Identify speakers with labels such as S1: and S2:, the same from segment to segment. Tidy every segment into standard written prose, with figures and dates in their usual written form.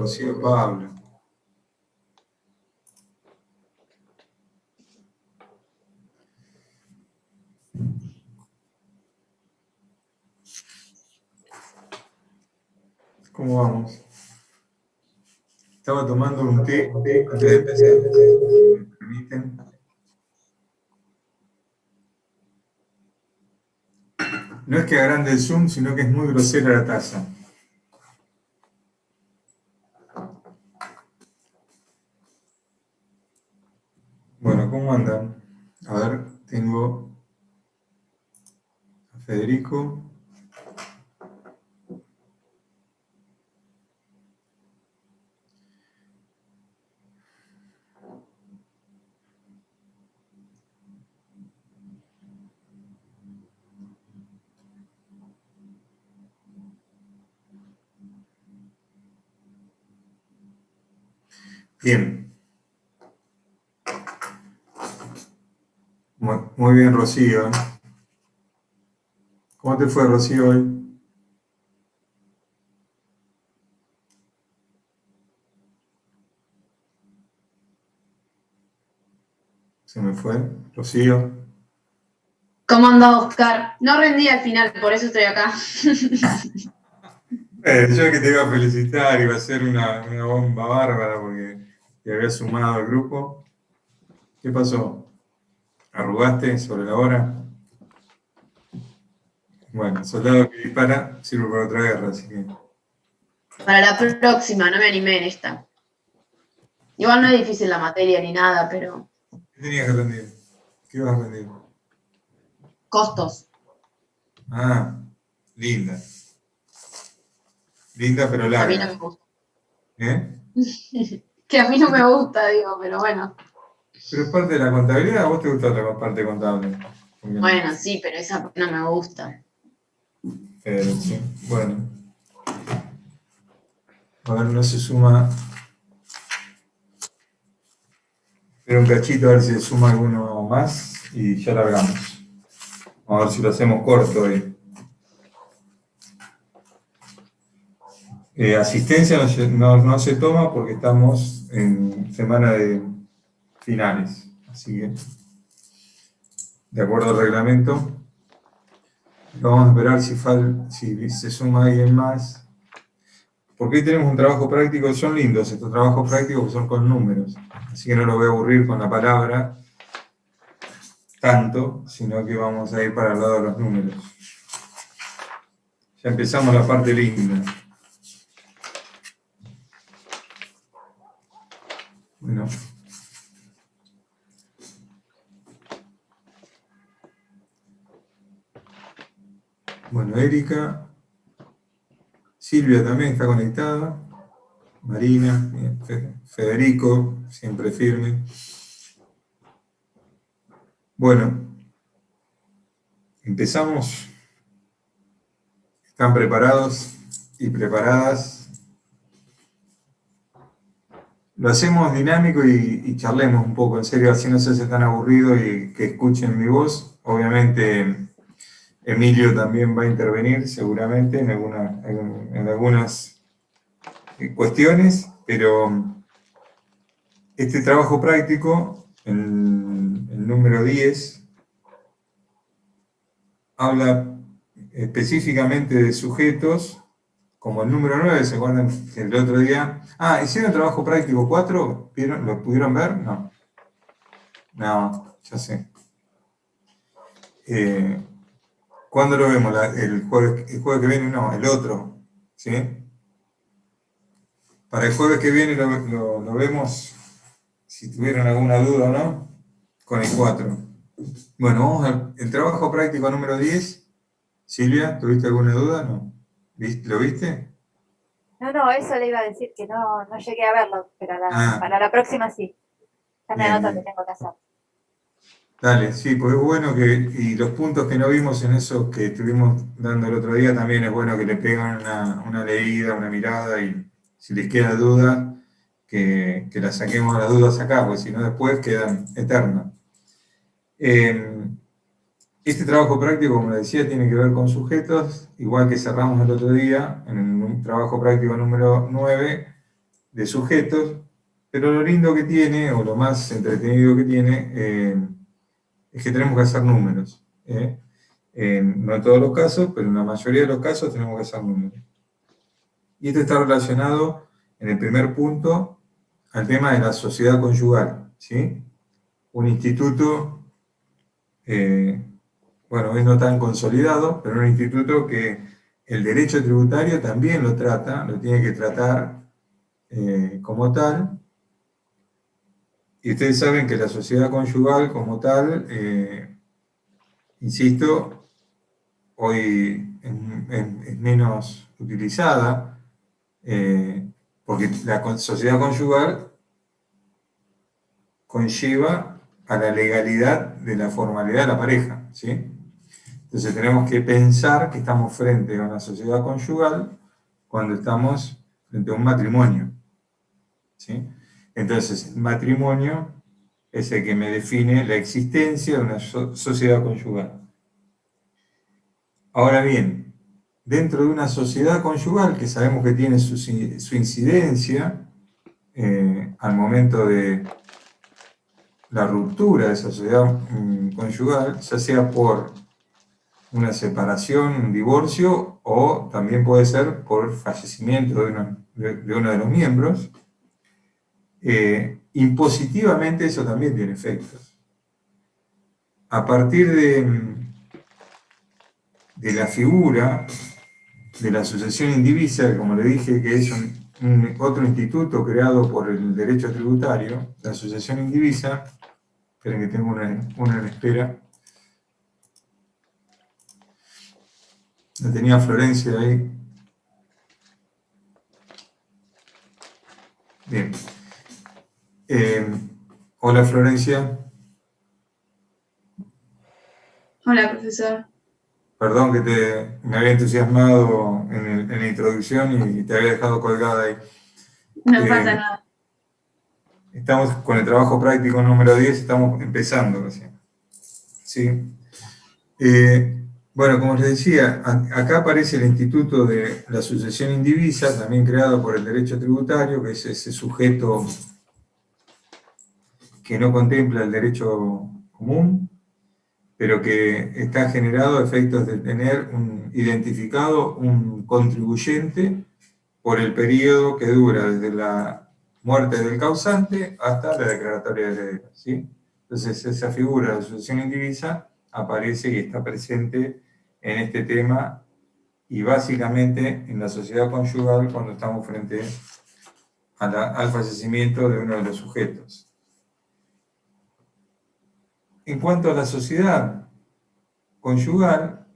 S1: Rocío Pablo. ¿Cómo vamos? Estaba tomando un té antes de empezar. ¿Me permiten? No es que agrande el zoom, sino que es muy grosera la taza. Bueno, ¿cómo andan? A ver, tengo a Federico. Bien. Muy bien, Rocío. ¿Cómo te fue, Rocío, hoy? Se me fue. Rocío.
S2: ¿Cómo andás, Oscar? No rendí al final, por eso estoy acá.
S1: Yo que te iba a felicitar, iba a ser una bomba bárbara porque te había sumado al grupo. ¿Qué pasó? ¿Arrugaste sobre la hora? Bueno, soldado que dispara sirve para otra guerra, así que...
S2: Para la próxima, no me animé en esta. Igual no es difícil la materia ni nada, pero...
S1: ¿Qué tenías que rendir? ¿Qué ibas a rendir?
S2: Costos.
S1: Ah, linda. Linda pero
S2: Que a mí no
S1: larga.
S2: me gusta.
S1: ¿Eh?
S2: Que a mí no me gusta, digo, pero bueno.
S1: Pero es parte de la contabilidad, ¿a vos te gusta la parte contable?
S2: Bueno, sí, pero esa no me gusta.
S1: Sí. Bueno. A ver, no se suma... Espera un cachito a ver si se suma alguno más y ya largamos. Vamos a ver si lo hacemos corto hoy. Asistencia no se toma porque estamos en semana de finales. Así que, de acuerdo al reglamento, vamos a esperar si se suma alguien más. Porque hoy tenemos un trabajo práctico, son lindos estos trabajos prácticos que son con números. Así que no lo voy a aburrir con la palabra tanto, sino que vamos a ir para el lado de los números. Ya empezamos la parte linda. Bueno. Bueno, Erika. Silvia también está conectada. Marina, Federico, siempre firme. Bueno, empezamos. ¿Están preparados y preparadas? Lo hacemos dinámico y charlemos un poco, en serio, así no se hace tan aburrido y que escuchen mi voz. Obviamente, Emilio también va a intervenir seguramente en algunas cuestiones, pero este trabajo práctico, el número 10, habla específicamente de sujetos, como el número 9, ¿se acuerdan que el otro día? Ah, ¿hicieron trabajo práctico 4? ¿Lo pudieron ver? No. No, ya sé. ¿Cuándo lo vemos? El jueves que viene, no, el otro. ¿Sí? Para el jueves que viene lo vemos, si tuvieron alguna duda o no, con el 4. Bueno, vamos al trabajo práctico número 10. Silvia, ¿tuviste alguna duda? No. ¿Lo viste?
S3: No, eso le iba a decir que no llegué a verlo, pero para la próxima sí. Ya me
S1: Bien,
S3: anoto que
S1: bien.
S3: tengo que hacer.
S1: Dale, sí, pues es bueno y los puntos que no vimos en eso que estuvimos dando el otro día, también es bueno que le peguen una leída, una mirada y si les queda duda, que las saquemos las dudas acá, porque si no después quedan eternas. Este trabajo práctico, como decía, tiene que ver con sujetos, igual que cerramos el otro día, en un trabajo práctico número 9, de sujetos, pero lo lindo que tiene, o lo más entretenido que tiene, es que tenemos que hacer números. No en todos los casos, pero en la mayoría de los casos tenemos que hacer números. Y esto está relacionado, en el primer punto, al tema de la sociedad conyugal, ¿sí? Un instituto, bueno, es no tan consolidado, pero un instituto que el derecho tributario también lo trata, lo tiene que tratar como tal. Y ustedes saben que la sociedad conyugal como tal, insisto, hoy es menos utilizada, porque la sociedad conyugal conlleva a la legalidad de la formalidad de la pareja, ¿sí? Entonces tenemos que pensar que estamos frente a una sociedad conyugal cuando estamos frente a un matrimonio, ¿sí? Entonces, el matrimonio es el que me define la existencia de una sociedad conyugal. Ahora bien, dentro de una sociedad conyugal que sabemos que tiene su incidencia al momento de la ruptura de esa sociedad conyugal, ya sea por una separación, un divorcio, o también puede ser por fallecimiento de uno de los miembros, impositivamente eso también tiene efectos. A partir de la figura de la sucesión indivisa, como le dije, que es otro instituto creado por el derecho tributario, la sucesión indivisa, esperen que tengo una en espera, la tenía Florencia ahí. Bien. Hola Florencia.
S2: Hola, profesor.
S1: Perdón que me había entusiasmado en la introducción y te había dejado colgada ahí.
S2: No pasa nada.
S1: Estamos con el trabajo práctico número 10, estamos empezando recién. ¿Sí? Bueno, como les decía, acá aparece el Instituto de la Sucesión Indivisa, también creado por el derecho tributario, que es ese sujeto que no contempla el derecho común, pero que está generado a efectos de tener identificado un contribuyente por el periodo que dura desde la muerte del causante hasta la declaratoria de herederos, ¿sí? Entonces esa figura de sucesión indivisa aparece y está presente en este tema y básicamente en la sociedad conyugal cuando estamos frente al fallecimiento de uno de los sujetos. En cuanto a la sociedad conyugal,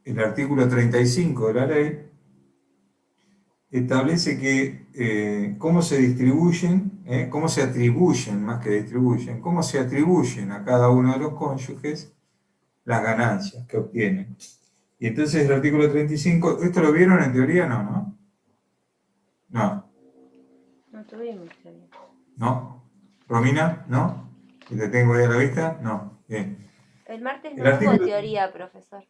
S1: el artículo 35 de la ley establece que cómo se distribuyen, cómo se atribuyen, más que distribuyen, cómo se atribuyen a cada uno de los cónyuges las ganancias que obtienen. Y entonces el artículo 35, ¿esto lo vieron en teoría? No.
S4: No tuvimos teoría.
S1: ¿No? ¿Romina? ¿No? ¿Y te tengo ahí a la vista? No. Bien.
S4: El martes no
S1: El artículo...
S4: hubo teoría, profesor.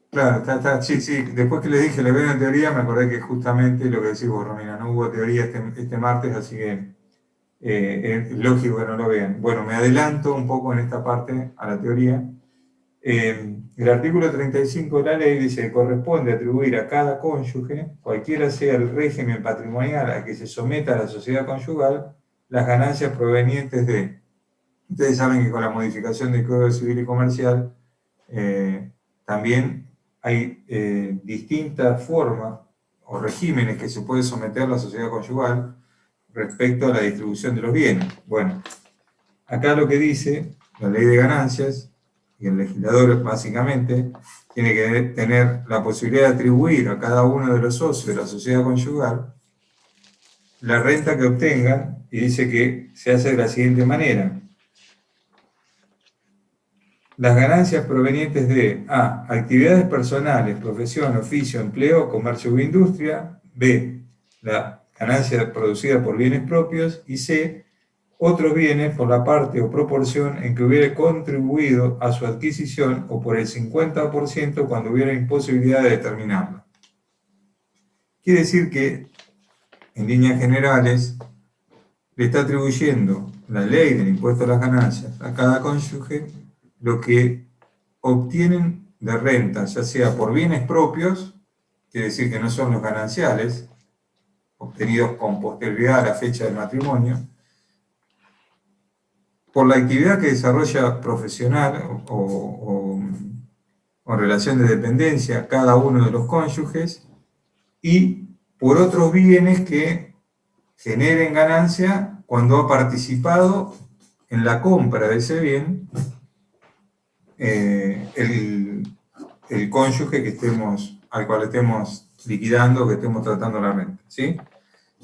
S1: Claro, sí. Después que le dije, le veo en teoría, me acordé que justamente lo que decís vos, Romina, no hubo teoría este martes, así que es lógico que no lo vean. Bueno, me adelanto un poco en esta parte a la teoría. El artículo 35 de la ley dice que corresponde atribuir a cada cónyuge, cualquiera sea el régimen patrimonial a que se someta a la sociedad conyugal, las ganancias provenientes de... Ustedes saben que con la modificación del Código Civil y Comercial también hay distintas formas o regímenes que se puede someter a la sociedad conyugal respecto a la distribución de los bienes. Bueno, acá lo que dice la ley de ganancias, y el legislador básicamente tiene que tener la posibilidad de atribuir a cada uno de los socios de la sociedad conyugal la renta que obtengan, y dice que se hace de la siguiente manera. Las ganancias provenientes de A. Actividades personales, profesión, oficio, empleo, comercio o industria. B. La ganancia producida por bienes propios. Y C. Otros bienes por la parte o proporción en que hubiera contribuido a su adquisición o por el 50% cuando hubiera imposibilidad de determinarlo. Quiere decir que en líneas generales, le está atribuyendo la ley del impuesto a las ganancias a cada cónyuge lo que obtienen de renta, ya sea por bienes propios, quiere decir que no son los gananciales, obtenidos con posterioridad a la fecha del matrimonio, por la actividad que desarrolla profesional o en relación de dependencia cada uno de los cónyuges, y por otros bienes que generen ganancia cuando ha participado en la compra de ese bien el cónyuge al cual estemos liquidando, que estemos tratando la renta, ¿sí?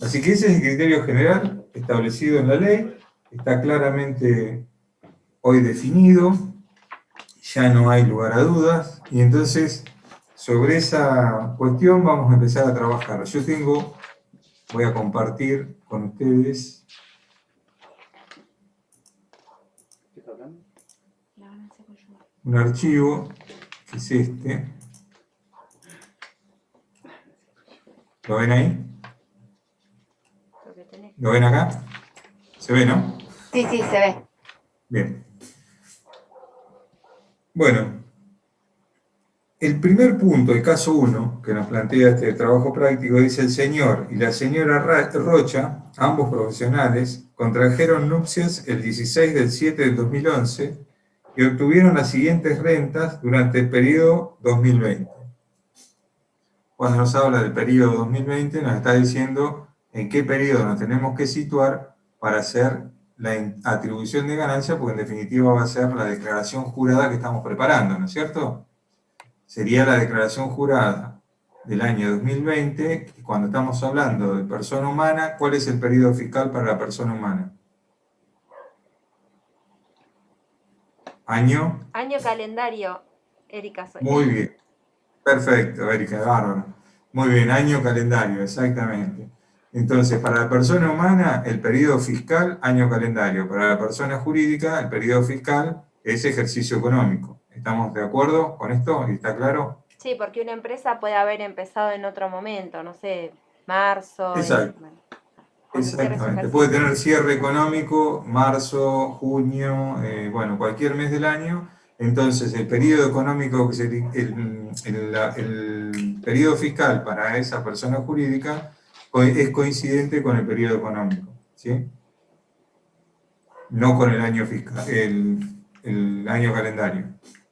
S1: Así que ese es el criterio general establecido en la ley, está claramente hoy definido, ya no hay lugar a dudas, y entonces sobre esa cuestión vamos a empezar a trabajar. Voy a compartir con ustedes un archivo, que es este. ¿Lo ven ahí? ¿Lo ven acá? ¿Se ve, no?
S3: Sí, sí, se ve.
S1: Bien. Bueno, el primer punto, el caso 1, que nos plantea este trabajo práctico, dice: el señor y la señora Rocha, ambos profesionales, contrajeron nupcias el 16 del 7 del 2011 y obtuvieron las siguientes rentas durante el periodo 2020. Cuando nos habla del periodo 2020, nos está diciendo en qué periodo nos tenemos que situar para hacer la atribución de ganancia, porque en definitiva va a ser la declaración jurada que estamos preparando, ¿no es cierto? Sería la declaración jurada del año 2020, y cuando estamos hablando de persona humana, ¿cuál es el periodo fiscal para la persona humana? ¿Año?
S4: Año calendario, Erika soy.
S1: Muy bien. Perfecto, Erika, bárbaro. Muy bien, año calendario, exactamente. Entonces, para la persona humana, el periodo fiscal, año calendario. Para la persona jurídica, el periodo fiscal es ejercicio económico. ¿Estamos de acuerdo con esto? ¿Está claro?
S4: Sí, porque una empresa puede haber empezado en otro momento, no sé, marzo.
S1: Exacto.
S4: Bueno,
S1: Exactamente. Puede tener cierre económico, marzo, junio, bueno, cualquier mes del año. Entonces, el periodo económico, el periodo fiscal para esa persona jurídica es coincidente con el periodo económico, ¿sí? No con el año fiscal, el año calendario,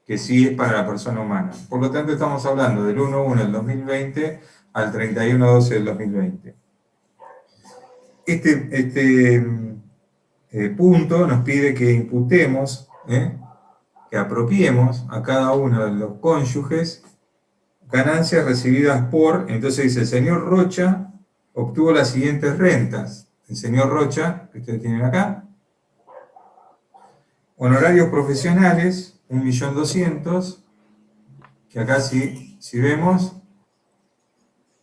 S1: que sí es para la persona humana. Por lo tanto, estamos hablando del 1/1 del 2020 al 31/12 del 2020. Este punto nos pide que imputemos, que apropiemos a cada uno de los cónyuges ganancias recibidas por, entonces dice, el señor Rocha obtuvo las siguientes rentas. El señor Rocha, que ustedes tienen acá, honorarios profesionales, 1.200.000, que acá si vemos,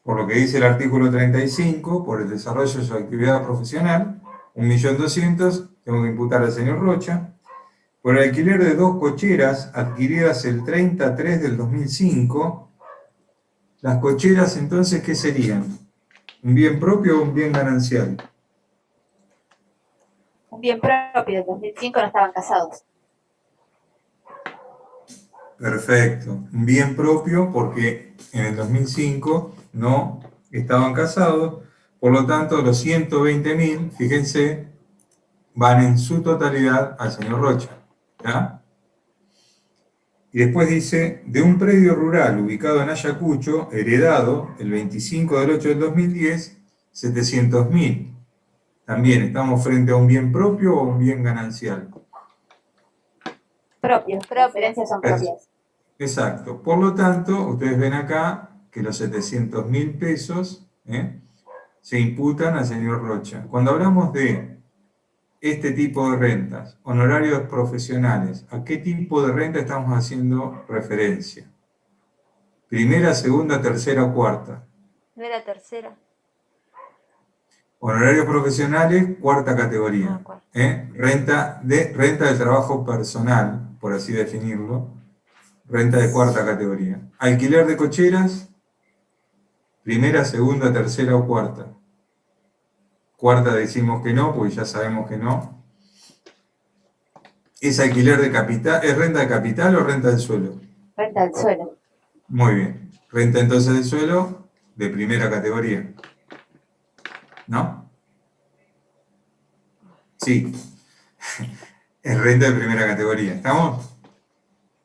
S1: por lo que dice el artículo 35, por el desarrollo de su actividad profesional, 1.200.000, tengo que imputar al señor Rocha. Por el alquiler de 2 cocheras adquiridas el 30/3 del 2005, las cocheras entonces, ¿qué serían? ¿Un bien propio o un bien ganancial?
S3: Un bien propio, en 2005 no estaban casados.
S1: Perfecto, un bien propio porque en el 2005 no estaban casados, por lo tanto los 120.000, fíjense, van en su totalidad al señor Rocha, ¿ya? Y después dice, de un predio rural ubicado en Ayacucho, heredado el 25 del 8 del 2010, 700.000. También estamos frente a un bien propio o un bien ganancial.
S3: Propios, las herencias son propias.
S1: Exacto. Por lo tanto, ustedes ven acá que los 700.000 pesos se imputan al señor Rocha. Cuando hablamos de este tipo de rentas, honorarios profesionales, ¿a qué tipo de renta estamos haciendo referencia? Primera, segunda, tercera o cuarta.
S4: ¿No era tercera?
S1: Honorarios profesionales, cuarta categoría.
S4: Cuarta.
S1: Renta del trabajo personal, por así definirlo. Renta de cuarta categoría. Alquiler de cocheras, primera, segunda, tercera o cuarta. cuarta decimos que no, porque ya sabemos que no. ¿Es alquiler de capital? ¿Es renta de capital o renta del suelo?
S3: Renta del suelo.
S1: Muy bien. Renta entonces del suelo de primera categoría. ¿No? Sí. Es renta de primera categoría. ¿Estamos?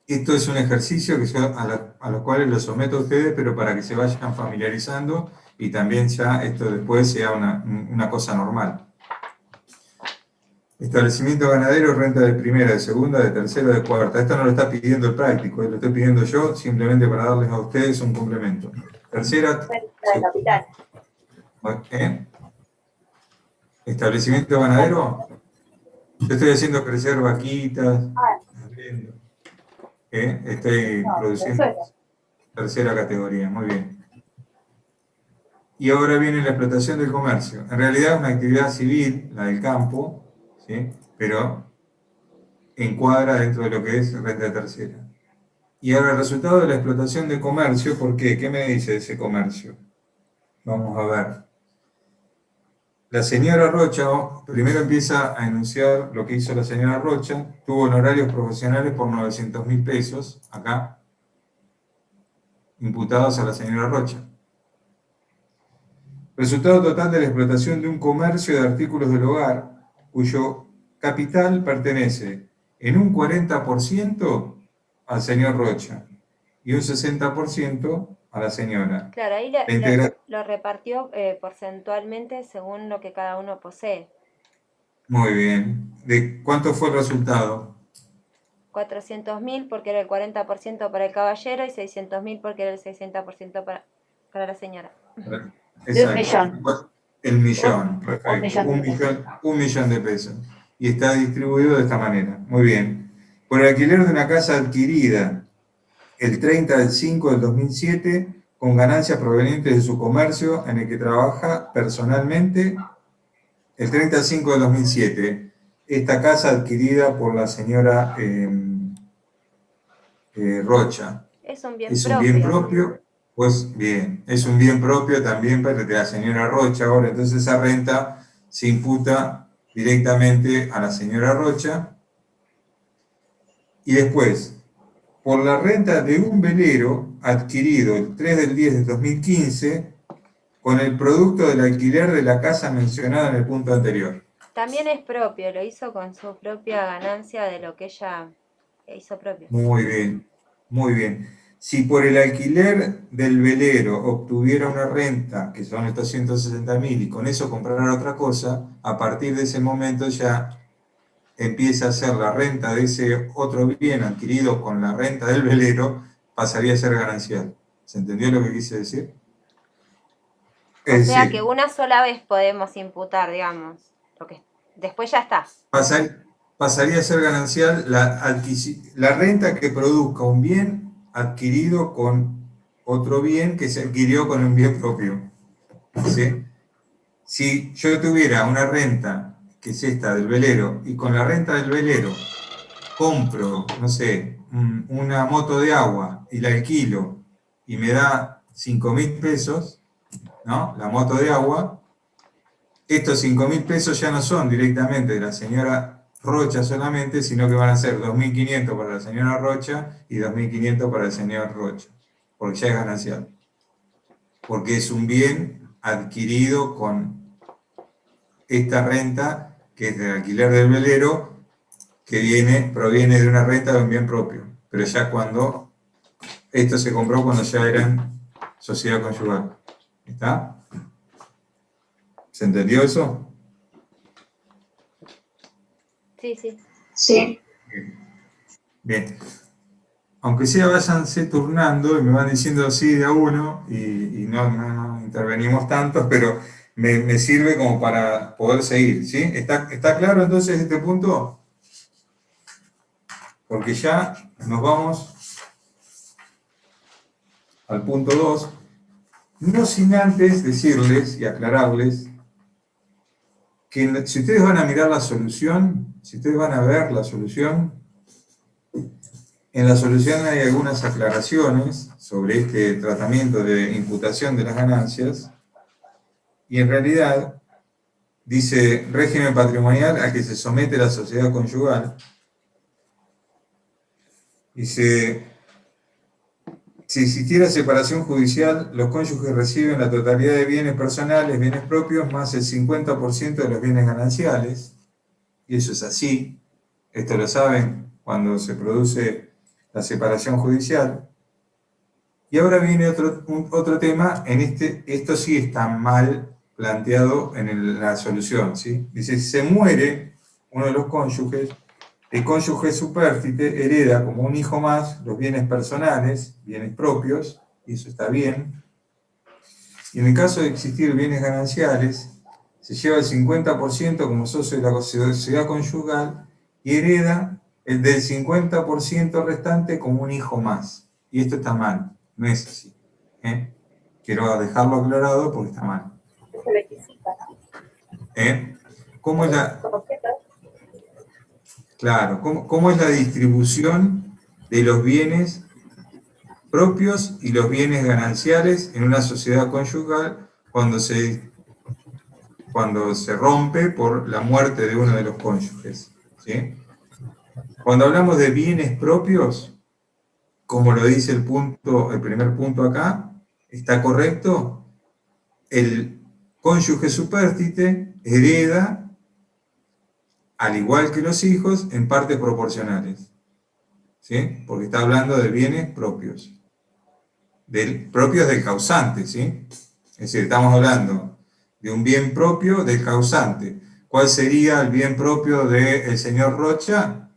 S1: Esto es un ejercicio que yo a los cuales los someto a ustedes, pero para que se vayan familiarizando y también ya esto después sea una cosa normal. Establecimiento ganadero, renta de primera, de segunda, de tercera, de cuarta. Esto no lo está pidiendo el práctico, lo estoy pidiendo yo simplemente para darles a ustedes un complemento. Tercera,
S3: Renta de capital.
S1: ¿eh? Establecimiento ganadero. Yo estoy haciendo crecer vaquitas, estoy
S3: No, del
S1: produciendo
S3: suelo.
S1: tercera categoría, muy bien. Y ahora viene la explotación del comercio. En realidad es una actividad civil, la del campo, ¿sí? Pero encuadra dentro de lo que es renta tercera. Y ahora el resultado de la explotación de comercio, ¿por qué? ¿Qué me dice ese comercio? Vamos a ver. La señora Rocha primero empieza a enunciar lo que hizo la señora Rocha, tuvo honorarios profesionales por 900.000 pesos, acá, imputados a la señora Rocha. Resultado total de la explotación de un comercio de artículos del hogar, cuyo capital pertenece en un 40% al señor Rocha y un 60% a la señora.
S4: Claro, ahí lo repartió porcentualmente según lo que cada uno posee.
S1: Muy bien. ¿De cuánto fue el resultado?
S4: 400.000 porque era el 40% para el caballero y 600.000 porque era el 60% para la señora.
S3: De un millón.
S1: El millón, perfecto. Un millón de pesos. Y está distribuido de esta manera. Muy bien. Por el alquiler de una casa adquirida el 30 del 5 del 2007 con ganancias provenientes de su comercio en el que trabaja personalmente el 30 del 5 del 2007. Esta casa adquirida por la señora Rocha.
S4: Es un bien
S1: ¿Es
S4: propio.
S1: un bien propio? Pues bien, es un bien propio también para la señora Rocha. Ahora, entonces esa renta se imputa directamente a la señora Rocha. Y después, por la renta de un velero adquirido el 3 del 10 de 2015 con el producto del alquiler de la casa mencionada en el punto anterior.
S4: También es propio, lo hizo con su propia ganancia de lo que ella hizo propio.
S1: Muy bien, muy bien. Si por el alquiler del velero obtuviera una renta, que son estos 160.000, y con eso comprara otra cosa, a partir de ese momento ya empieza a ser la renta de ese otro bien adquirido con la renta del velero, pasaría a ser ganancial. ¿Se entendió lo que quise decir?
S4: O sea que una sola vez podemos imputar, digamos, lo que después ya está.
S1: Pasaría a ser ganancial la renta que produzca un bien adquirido con otro bien que se adquirió con un bien propio. ¿Sí? Si yo tuviera una renta, que es esta del velero, y con la renta del velero compro, no sé, una moto de agua y la alquilo y me da 5.000 pesos, ¿no? La moto de agua, estos 5.000 pesos ya no son directamente de la señora Rocha solamente, sino que van a ser 2.500 para la señora Rocha y 2.500 para el señor Rocha, porque ya es ganancial. Porque es un bien adquirido con esta renta, que es del alquiler del velero, que proviene de una renta de un bien propio. Pero ya cuando, esto se compró cuando ya eran sociedad conyugal. ¿Está? ¿Se entendió eso?
S4: Sí, sí.
S2: Sí.
S1: Bien. Aunque sea, váyanse turnando y me van diciendo sí de a uno y no intervenimos tanto, pero me sirve como para poder seguir, ¿sí? ¿Está claro entonces este punto? Porque ya nos vamos al punto 2, no sin antes decirles y aclararles que si ustedes van a mirar la solución, si ustedes van a ver la solución, en la solución hay algunas aclaraciones sobre este tratamiento de imputación de las ganancias, y en realidad dice régimen patrimonial a que se somete la sociedad conyugal. Dice, si existiera separación judicial, los cónyuges reciben la totalidad de bienes personales, bienes propios, más el 50% de los bienes gananciales. Y eso es así. Esto lo saben cuando se produce la separación judicial. Y ahora viene otro tema, esto sí está mal planteado en la solución, ¿sí? Dice, si se muere uno de los cónyuges, el cónyuge supérstite hereda como un hijo más los bienes personales, bienes propios, y eso está bien. Y en el caso de existir bienes gananciales, se lleva el 50% como socio de la sociedad conyugal y hereda el del 50% restante como un hijo más. Y esto está mal, no es así. Quiero dejarlo aclarado porque está mal.
S3: Es el 25, ¿no?
S1: ¿Cómo es la,
S3: ¿Cómo que tal?
S1: claro, cómo es la distribución de los bienes propios y los bienes gananciales en una sociedad conyugal cuando se rompe por la muerte de uno de los cónyuges? ¿Sí? Cuando hablamos de bienes propios, como lo dice el primer punto acá, está correcto, el cónyuge supérstite hereda, al igual que los hijos, en partes proporcionales. ¿Sí? Porque está hablando de bienes propios. Propios del causante, ¿sí? Es decir, estamos hablando de un bien propio del causante. ¿Cuál sería el bien propio del señor Rocha?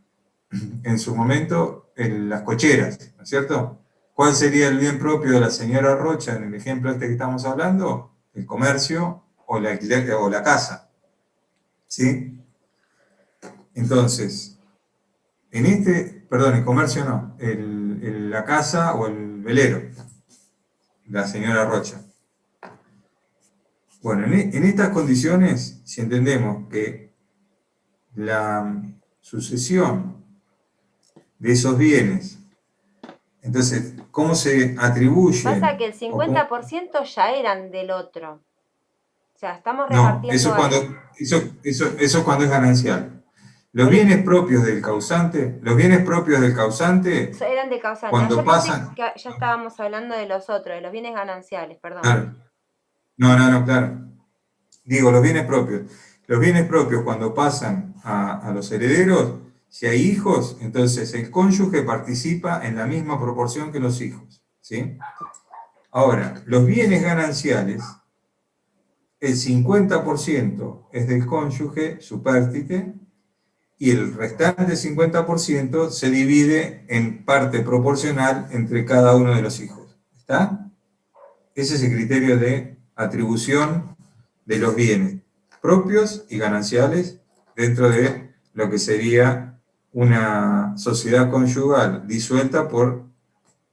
S1: En su momento, las cocheras, ¿no es cierto? ¿Cuál sería el bien propio de la señora Rocha en el ejemplo este que estamos hablando? El comercio o la casa, ¿sí? Entonces, el comercio no, la casa o el velero, la señora Rocha. Bueno, en estas condiciones, si entendemos que la sucesión de esos bienes, entonces, ¿cómo se atribuyen?
S4: Pasa que el 50% ya eran del otro. O sea, estamos
S1: No,
S4: repartiendo.
S1: eso cuando es ganancial. Los bienes propios del causante,
S4: Eran de causante.
S1: cuando
S4: Yo pensé
S1: pasan.
S4: que ya estábamos hablando de los otros, de los bienes gananciales, perdón.
S1: Claro. No, claro. Digo, los bienes propios. Los bienes propios cuando pasan a los herederos, si hay hijos, entonces el cónyuge participa en la misma proporción que los hijos, ¿sí? Ahora, los bienes gananciales, el 50% es del cónyuge supérstite y el restante 50% se divide en parte proporcional entre cada uno de los hijos. ¿Está? Ese es el criterio de atribución de los bienes propios y gananciales dentro de lo que sería una sociedad conyugal disuelta por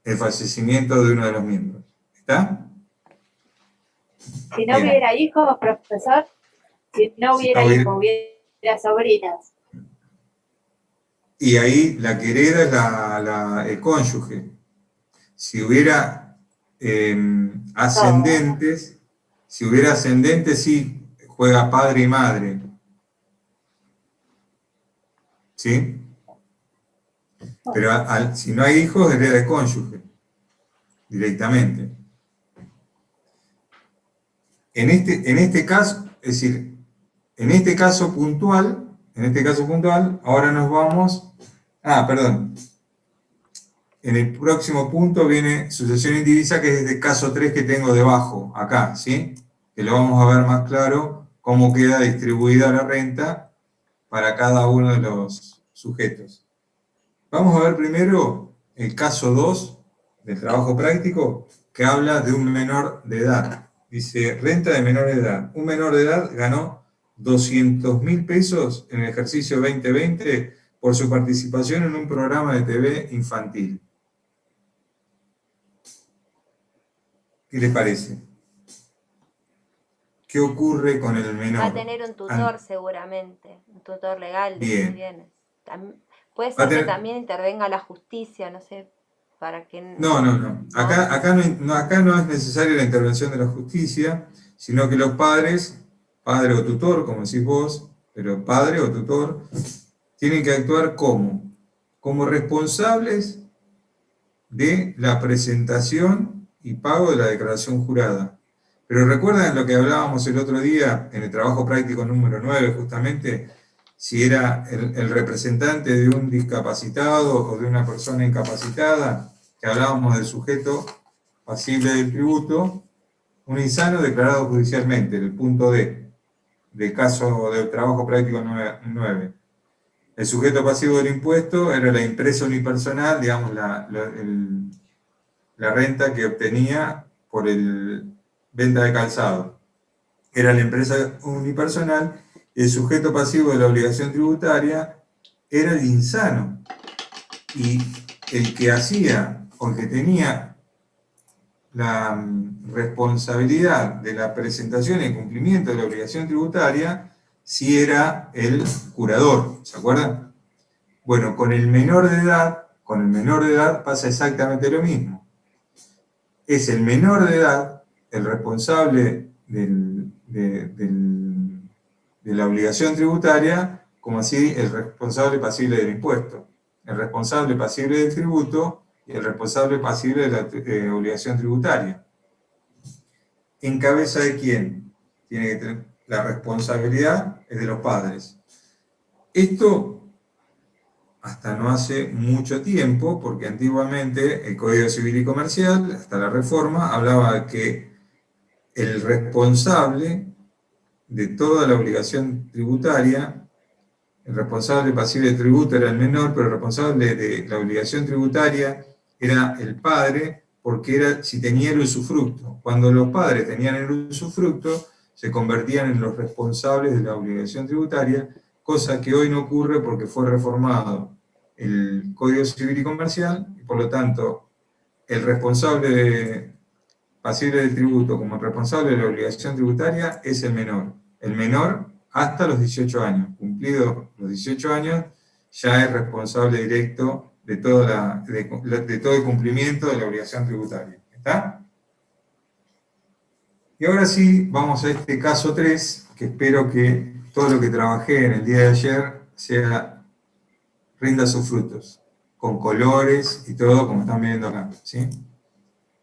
S1: el fallecimiento de uno de los miembros. ¿Está?
S3: Si no
S1: Bien.
S3: hubiera hijos, profesor, si no hubiera hijos, hubiera sobrinas.
S1: Y ahí la que hereda es el cónyuge. Si hubiera ascendentes, sí juega padre y madre. ¿Sí? Pero si no hay hijos, hereda el cónyuge directamente. En este caso, es decir, en este caso puntual, ahora nos vamos. Perdón. En el próximo punto viene sucesión indivisa, que es el caso 3 que tengo debajo, acá, ¿sí? Que lo vamos a ver más claro, cómo queda distribuida la renta para cada uno de los sujetos. Vamos a ver primero el caso 2 del trabajo práctico, que habla de un menor de edad. Dice, renta de menor de edad. Un menor de edad ganó 200.000 pesos en el ejercicio 2020 por su participación en un programa de TV infantil. ¿Qué les parece? ¿Qué ocurre con el menor?
S4: Va a tener un tutor seguramente, un tutor legal de sus bienes. Puede ser que también intervenga la justicia, no sé, para que...
S1: No. Acá no es necesaria la intervención de la justicia, sino que los padres padre o tutor, como decís vos, pero padre o tutor, tienen que actuar como responsables de la presentación y pago de la declaración jurada. Pero recuerdan lo que hablábamos el otro día en el trabajo práctico número 9, justamente, si era el representante de un discapacitado o de una persona incapacitada, que hablábamos del sujeto pasible del tributo, un insano declarado judicialmente, el punto D, del caso del trabajo práctico 9. El sujeto pasivo del impuesto era la empresa unipersonal, digamos, la renta que obtenía por venta de calzado. Era la empresa unipersonal, y el sujeto pasivo de la obligación tributaria era el insano. Y el que hacía, o el que tenía la responsabilidad de la presentación y cumplimiento de la obligación tributaria, sí era el curador, ¿se acuerdan? Bueno, con el menor de edad pasa exactamente lo mismo. Es el menor de edad el responsable de la obligación tributaria, como así el responsable pasible del impuesto, el responsable pasible del tributo y el responsable pasible de la obligación tributaria. ¿En cabeza de quién? Tiene que tener la responsabilidad es de los padres. Esto hasta no hace mucho tiempo, porque antiguamente el Código Civil y Comercial, hasta la reforma, hablaba de que el responsable de toda la obligación tributaria, el responsable pasible de tributo era el menor, pero el responsable de la obligación tributaria era el padre, porque era si tenía el usufructo. Cuando los padres tenían el usufructo, se convertían en los responsables de la obligación tributaria, cosa que hoy no ocurre porque fue reformado el Código Civil y Comercial, y por lo tanto, el responsable pasible del tributo como el responsable de la obligación tributaria es el menor hasta los 18 años. Cumplidos los 18 años, ya es responsable directo de todo el cumplimiento de la obligación tributaria. ¿Está? Y ahora sí, vamos a este caso 3, que espero que todo lo que trabajé en el día de ayer rinda sus frutos, con colores y todo, como están viendo acá, ¿sí?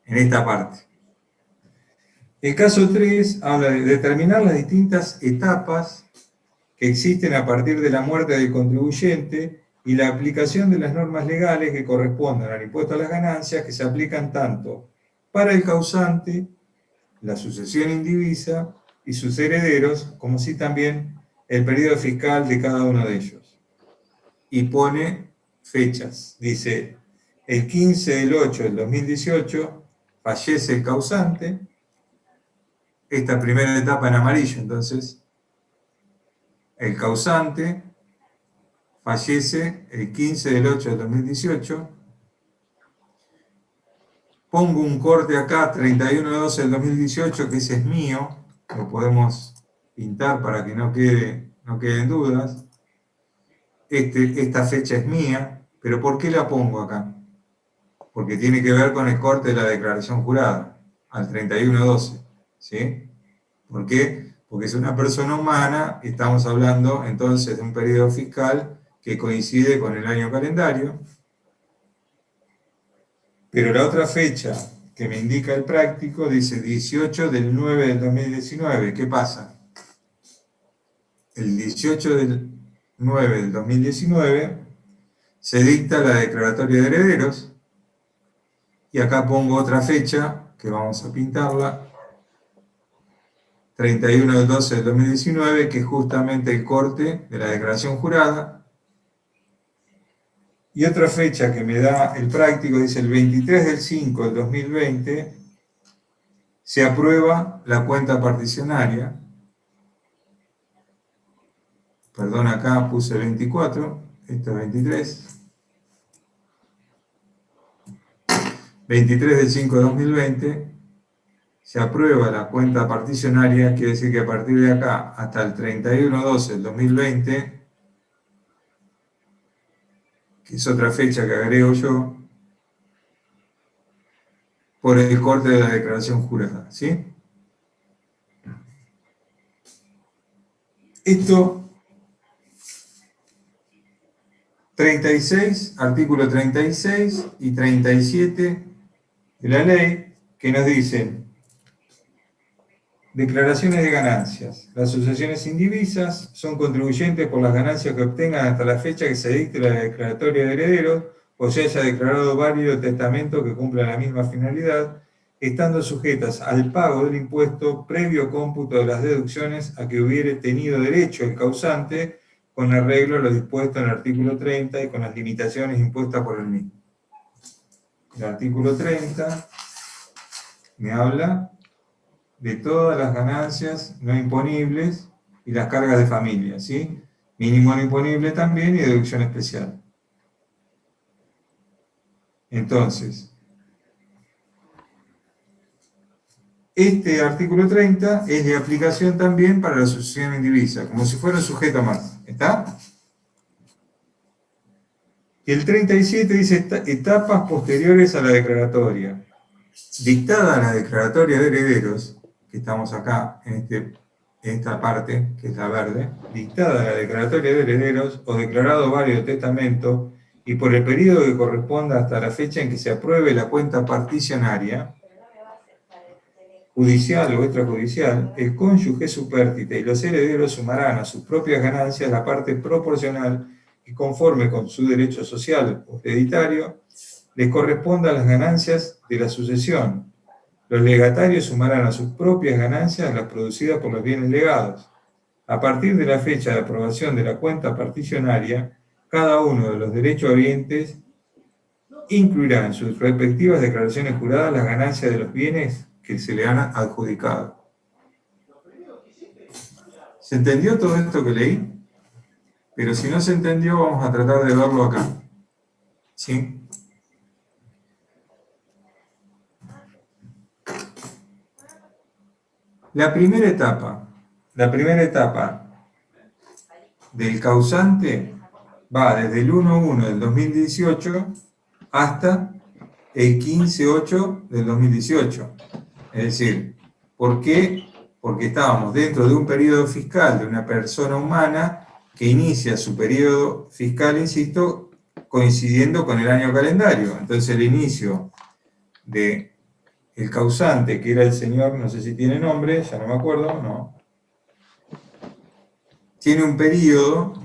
S1: En esta parte. El caso 3 habla de determinar las distintas etapas que existen a partir de la muerte del contribuyente y la aplicación de las normas legales que correspondan al impuesto a las ganancias, que se aplican tanto para el causante, la sucesión indivisa y sus herederos, como sí también el periodo fiscal de cada uno de ellos. Y pone fechas. Dice, el 15/8/2018 fallece el causante. Esta primera etapa en amarillo, entonces, el causante fallece el 15/8/2018. Pongo un corte acá, 31/12/2018, que ese es mío, lo podemos pintar para que no queden dudas. Esta fecha es mía, pero ¿por qué la pongo acá? Porque tiene que ver con el corte de la declaración jurada, al 31/12, ¿sí? ¿Por qué? Porque es una persona humana, y estamos hablando entonces de un periodo fiscal que coincide con el año calendario. Pero la otra fecha que me indica el práctico dice 18/9/2019. ¿Qué pasa? El 18/9/2019 se dicta la declaratoria de herederos, y acá pongo otra fecha que vamos a pintarla, 31/12/2019, que es justamente el corte de la declaración jurada. Y otra fecha que me da el práctico dice el 23/5/2020 se aprueba la cuenta particionaria. Perdón, acá puse 24, esto es 23. 23/5/2020 se aprueba la cuenta particionaria, quiere decir que a partir de acá hasta el 31/12/2020, que es otra fecha que agrego yo, por el corte de la declaración jurada, ¿sí? Esto, 36, artículo 36 y 37 de la ley, que nos dicen: declaraciones de ganancias. Las sucesiones indivisas son contribuyentes por las ganancias que obtengan hasta la fecha que se dicte la declaratoria de herederos o se haya declarado válido testamento que cumpla la misma finalidad, estando sujetas al pago del impuesto previo cómputo de las deducciones a que hubiere tenido derecho el causante, con arreglo a lo dispuesto en el artículo 30 y con las limitaciones impuestas por el mismo. El artículo 30 me habla de todas las ganancias no imponibles y las cargas de familia, ¿sí? Mínimo no imponible también y deducción especial. Entonces, este artículo 30 es de aplicación también para la sucesión indivisa, como si fuera un sujeto más, ¿está? Y el 37 dice etapas posteriores a la declaratoria. Dictada la declaratoria de herederos, que estamos acá en esta parte, que es la verde, dictada la declaratoria de herederos o declarado válido testamento y por el periodo que corresponda hasta la fecha en que se apruebe la cuenta particionaria, judicial o extrajudicial, el cónyuge supérstite y los herederos sumarán a sus propias ganancias la parte proporcional que, conforme con su derecho social o hereditario, les corresponda a las ganancias de la sucesión. Los legatarios sumarán a sus propias ganancias las producidas por los bienes legados. A partir de la fecha de aprobación de la cuenta particionaria, cada uno de los derechohabientes incluirá en sus respectivas declaraciones juradas las ganancias de los bienes que se le han adjudicado. ¿Se entendió todo esto que leí? Pero si no se entendió, vamos a tratar de verlo acá. ¿Sí? La primera etapa del causante va desde el 1/1 del 2018 hasta el 15/8 del 2018. Es decir, ¿por qué? Porque estábamos dentro de un periodo fiscal de una persona humana que inicia su periodo fiscal, insisto, coincidiendo con el año calendario. Entonces el inicio de el causante, que era el señor, no sé si tiene nombre, ya no me acuerdo, no. Tiene un periodo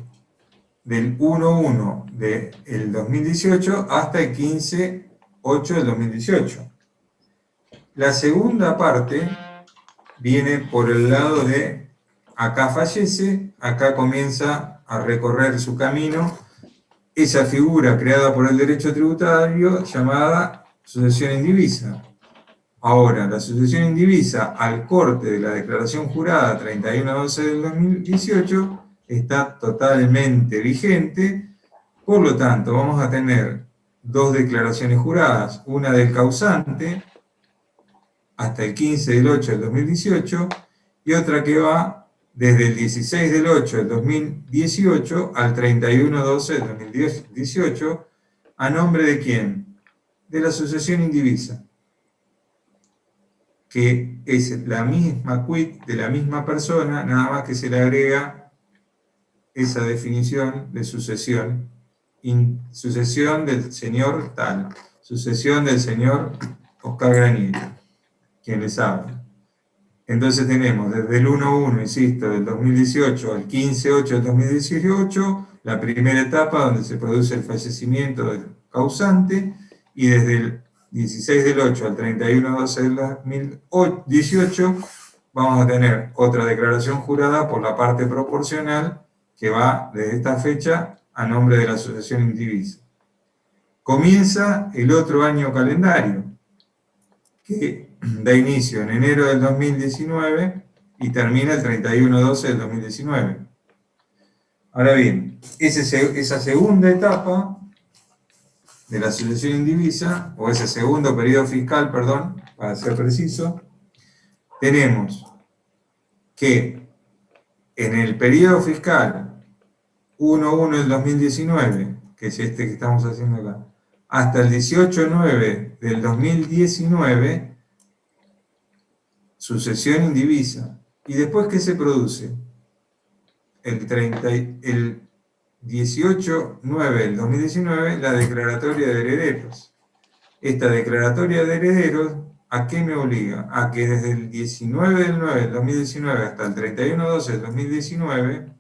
S1: del 1/1 del 2018 hasta el 15/8 del 2018. La segunda parte viene por el lado de acá fallece, acá comienza a recorrer su camino esa figura creada por el derecho tributario llamada sucesión indivisa. Ahora, la sucesión indivisa al corte de la declaración jurada 31/12 del 2018 está totalmente vigente, por lo tanto vamos a tener dos declaraciones juradas, una del causante hasta el 15/8 del 2018 y otra que va desde el 16/8 del 2018 al 31/12 del 2018, ¿a nombre de quién? De la sucesión indivisa, que es la misma quit de la misma persona, nada más que se le agrega esa definición de sucesión. Sucesión del señor tal, sucesión del señor Oscar Granieri, quien les habla. Entonces tenemos desde el 1/1, insisto, del 2018 al 15/8 del 2018, la primera etapa donde se produce el fallecimiento del causante, y desde el 16/8 al 31/12 del 2018 vamos a tener otra declaración jurada por la parte proporcional que va desde esta fecha a nombre de la sucesión indivisa. Comienza el otro año calendario, que da inicio en enero del 2019 y termina el 31/12 del 2019. Ahora bien, esa segunda etapa de la sucesión indivisa, o ese segundo periodo fiscal, perdón, para ser preciso, tenemos que en el periodo fiscal 1/1 del 2019, que es este que estamos haciendo acá, hasta el 18/9 del 2019, sucesión indivisa. ¿Y después qué se produce? el 18/9 del 2019 la declaratoria de herederos. Esta declaratoria de herederos, ¿a qué me obliga? A que desde el 19/9 del 2019 hasta el 31/12 del 2019,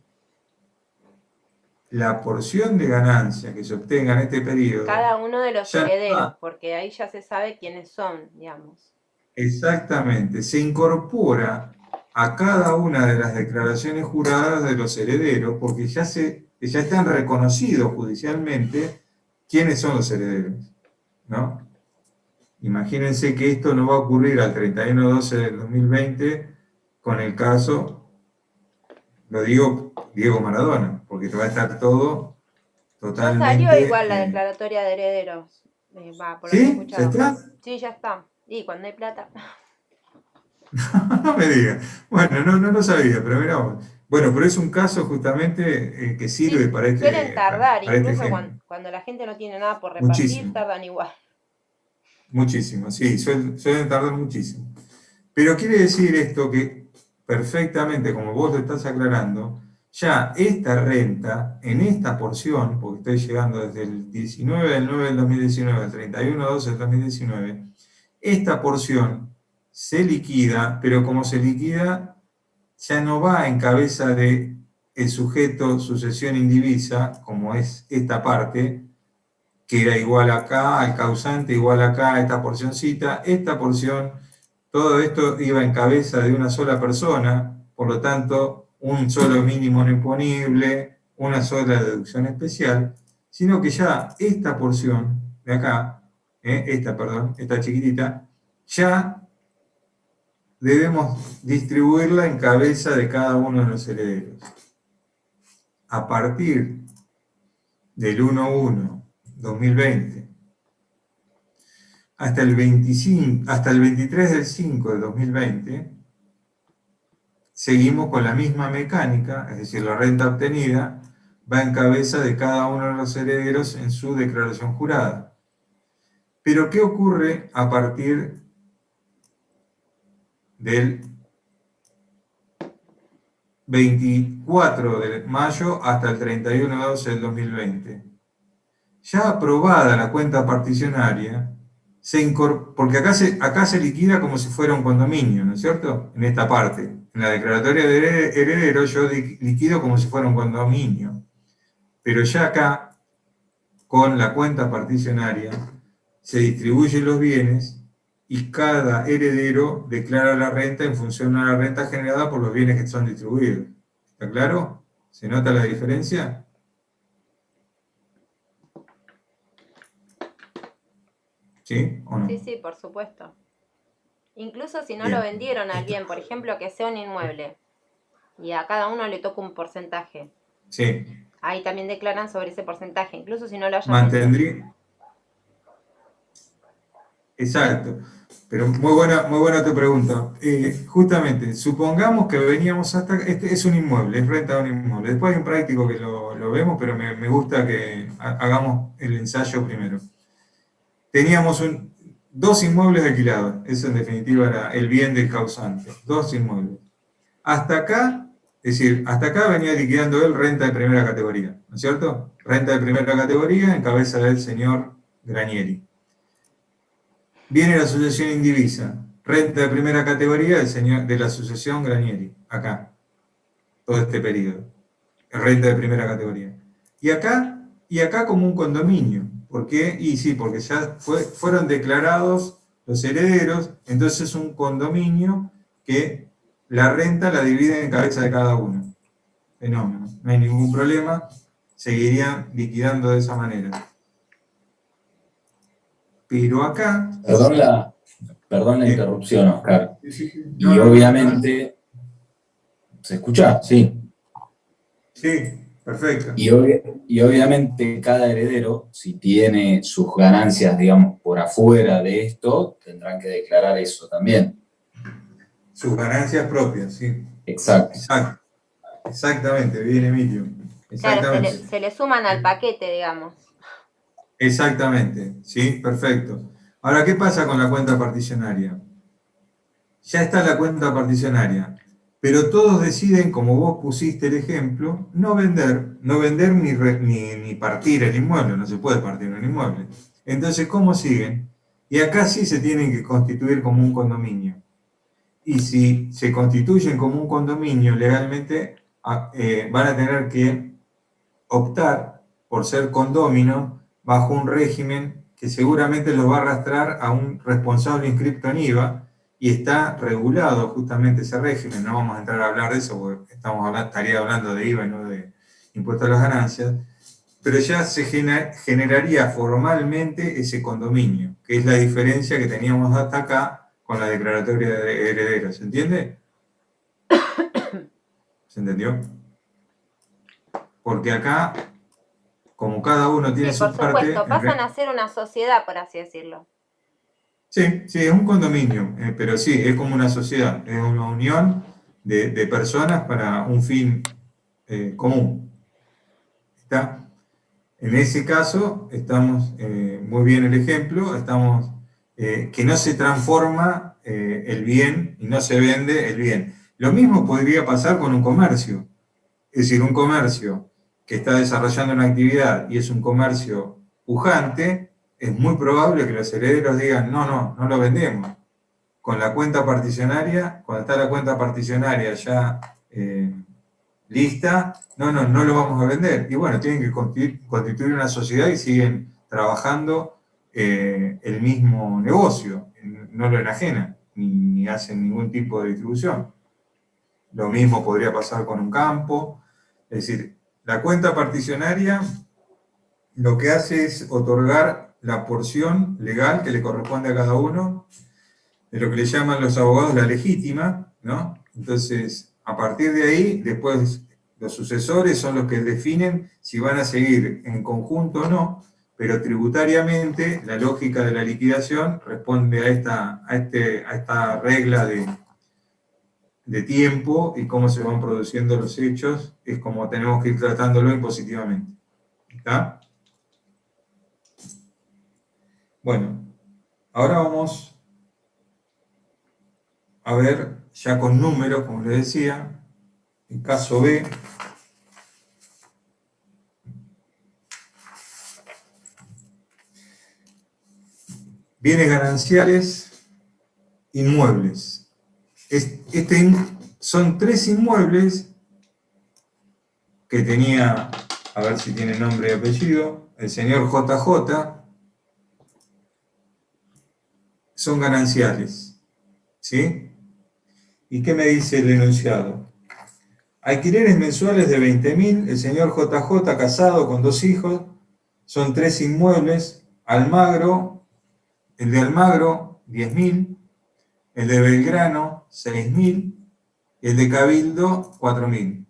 S1: la porción de ganancia que se obtenga en este periodo...
S4: Cada uno de los herederos, porque ahí ya se sabe quiénes son, digamos.
S1: Exactamente, se incorpora a cada una de las declaraciones juradas de los herederos, porque ya están reconocidos judicialmente quiénes son los herederos, ¿no? Imagínense que esto no va a ocurrir al 31/12 del 2020 con el caso, lo digo, Diego Maradona, porque va a estar todo totalmente...
S4: Ya salió igual la declaratoria de herederos. Por
S1: ¿Sí? ¿Ya está?
S4: Sí, ya está. Y cuando hay plata...
S1: No me digas. Bueno, no lo sabía, pero mirá. Bueno, pero es un caso justamente que sirve para este...
S4: Suelen tardar,
S1: para
S4: incluso
S1: este
S4: cuando la gente no tiene nada por repartir,
S1: muchísimo.
S4: Tardan igual.
S1: Muchísimo, sí, suelen tardar muchísimo. Pero quiere decir esto que perfectamente, como vos lo estás aclarando, ya esta renta, en esta porción, porque estoy llegando desde el 19/9 del 2019 al 31/12 del 2019, esta porción se liquida, pero como se liquida, ya no va en cabeza de el sujeto sucesión indivisa, como es esta parte, que era igual acá, al causante igual acá, esta porcioncita, esta porción, todo esto iba en cabeza de una sola persona, por lo tanto, un solo mínimo no imponible, una sola deducción especial, sino que ya esta porción de acá, esta chiquitita, ya debemos distribuirla en cabeza de cada uno de los herederos. A partir del 1/1/2020 hasta el 23/5 del 2020, seguimos con la misma mecánica, es decir, la renta obtenida va en cabeza de cada uno de los herederos en su declaración jurada. Pero, ¿qué ocurre a partir del 24 de mayo hasta el 31/12 del 2020? Ya aprobada la cuenta particionaria, porque acá se liquida como si fuera un condominio, ¿no es cierto? En esta parte. En la declaratoria de heredero yo liquido como si fuera un condominio. Pero ya acá, con la cuenta particionaria, se distribuyen los bienes y cada heredero declara la renta en función a la renta generada por los bienes que son distribuidos. ¿Está claro? ¿Se nota la diferencia? ¿Sí o no?
S4: Sí, sí, por supuesto. Incluso si no
S1: Bien.
S4: lo vendieron a alguien, por ejemplo, que sea un inmueble, y a cada uno le toca un porcentaje.
S1: Sí.
S4: Ahí también declaran sobre ese porcentaje, incluso si no lo hayan
S1: Mantendría. Exacto. Pero muy buena tu pregunta. Justamente, supongamos que veníamos hasta... Este es un inmueble, es renta de un inmueble. Después hay un práctico que lo vemos, pero me gusta que hagamos el ensayo primero. Teníamos dos inmuebles alquilados. Eso en definitiva era el bien del causante. Dos inmuebles. Hasta acá, es decir, hasta acá venía liquidando él renta de primera categoría, ¿no es cierto? Renta de primera categoría en cabeza del señor Granieri. Viene la asociación indivisa, renta de primera categoría de la asociación Granieri, acá, todo este periodo, renta de primera categoría. Y acá como un condominio, ¿por qué? Y sí, porque ya fueron declarados los herederos, entonces es un condominio que la renta la divide en cabeza de cada uno. Fenómeno, no hay ningún problema, seguirían liquidando de esa manera. Pero acá...
S5: Perdón la interrupción, Oscar.
S1: Sí.
S5: Y obviamente... ¿Se escucha? Sí.
S1: Sí, perfecto.
S5: Y obviamente cada heredero, si tiene sus ganancias, digamos, por afuera de esto, tendrán que declarar eso también.
S1: Sus ganancias propias, sí.
S5: Exacto.
S1: Exactamente, bien Emilio. Exactamente.
S4: Claro, se le suman al paquete, digamos.
S1: Exactamente, sí, perfecto. Ahora, ¿qué pasa con la cuenta particionaria? Ya está la cuenta particionaria. pero todos deciden, como vos pusiste el ejemplo, no vender ni partir el inmueble, no se puede partir un inmueble. Entonces, ¿cómo siguen? Y acá sí se tienen que constituir como un condominio. Y si se constituyen como un condominio legalmente, van a tener que optar por ser condómino bajo un régimen que seguramente los va a arrastrar a un responsable inscripto en IVA, y está regulado justamente ese régimen. No vamos a entrar a hablar de eso porque estaría hablando de IVA y no de impuesto a las ganancias, pero ya se generaría formalmente ese condominio, que es la diferencia que teníamos hasta acá con la declaratoria de herederos. ¿Se entiende? ¿Se entendió? Porque acá, como cada uno tiene
S4: Sí,
S1: su
S4: por
S1: parte...
S4: supuesto, pasan a ser una sociedad, por así decirlo.
S1: Sí, sí, es un condominio, pero sí, es como una sociedad, es una unión de personas para un fin común. ¿Está? En ese caso, estamos, muy bien el ejemplo, estamos, que no se transforma el bien y no se vende el bien. Lo mismo podría pasar con un comercio. Es decir, un comercio que está desarrollando una actividad y es un comercio pujante, es muy probable que los herederos digan, no lo vendemos. Con la cuenta particionaria, cuando está la cuenta particionaria ya lista, no lo vamos a vender. Y bueno, tienen que constituir una sociedad y siguen trabajando el mismo negocio, no lo enajenan, ni hacen ningún tipo de distribución. Lo mismo podría pasar con un campo. Es decir, la cuenta particionaria lo que hace es otorgar la porción legal que le corresponde a cada uno, de lo que le llaman los abogados la legítima, ¿no? Entonces, a partir de ahí, después los sucesores son los que definen si van a seguir en conjunto o no, pero tributariamente la lógica de la liquidación responde a esta regla de tiempo y cómo se van produciendo los hechos, es como tenemos que ir tratándolo impositivamente. ¿Está? Bueno, ahora vamos a ver, ya con números, como les decía, el caso B. Bienes gananciales, inmuebles. Son 3 inmuebles que tenía, a ver si tiene nombre y apellido, el señor JJ. Son gananciales, ¿sí? ¿Y qué me dice el enunciado? Alquileres mensuales de 20.000, el señor JJ casado con 2 hijos, son 3 inmuebles, Almagro, el de Almagro, 10.000, el de Belgrano, 6.000, y el de Cabildo, 4.000.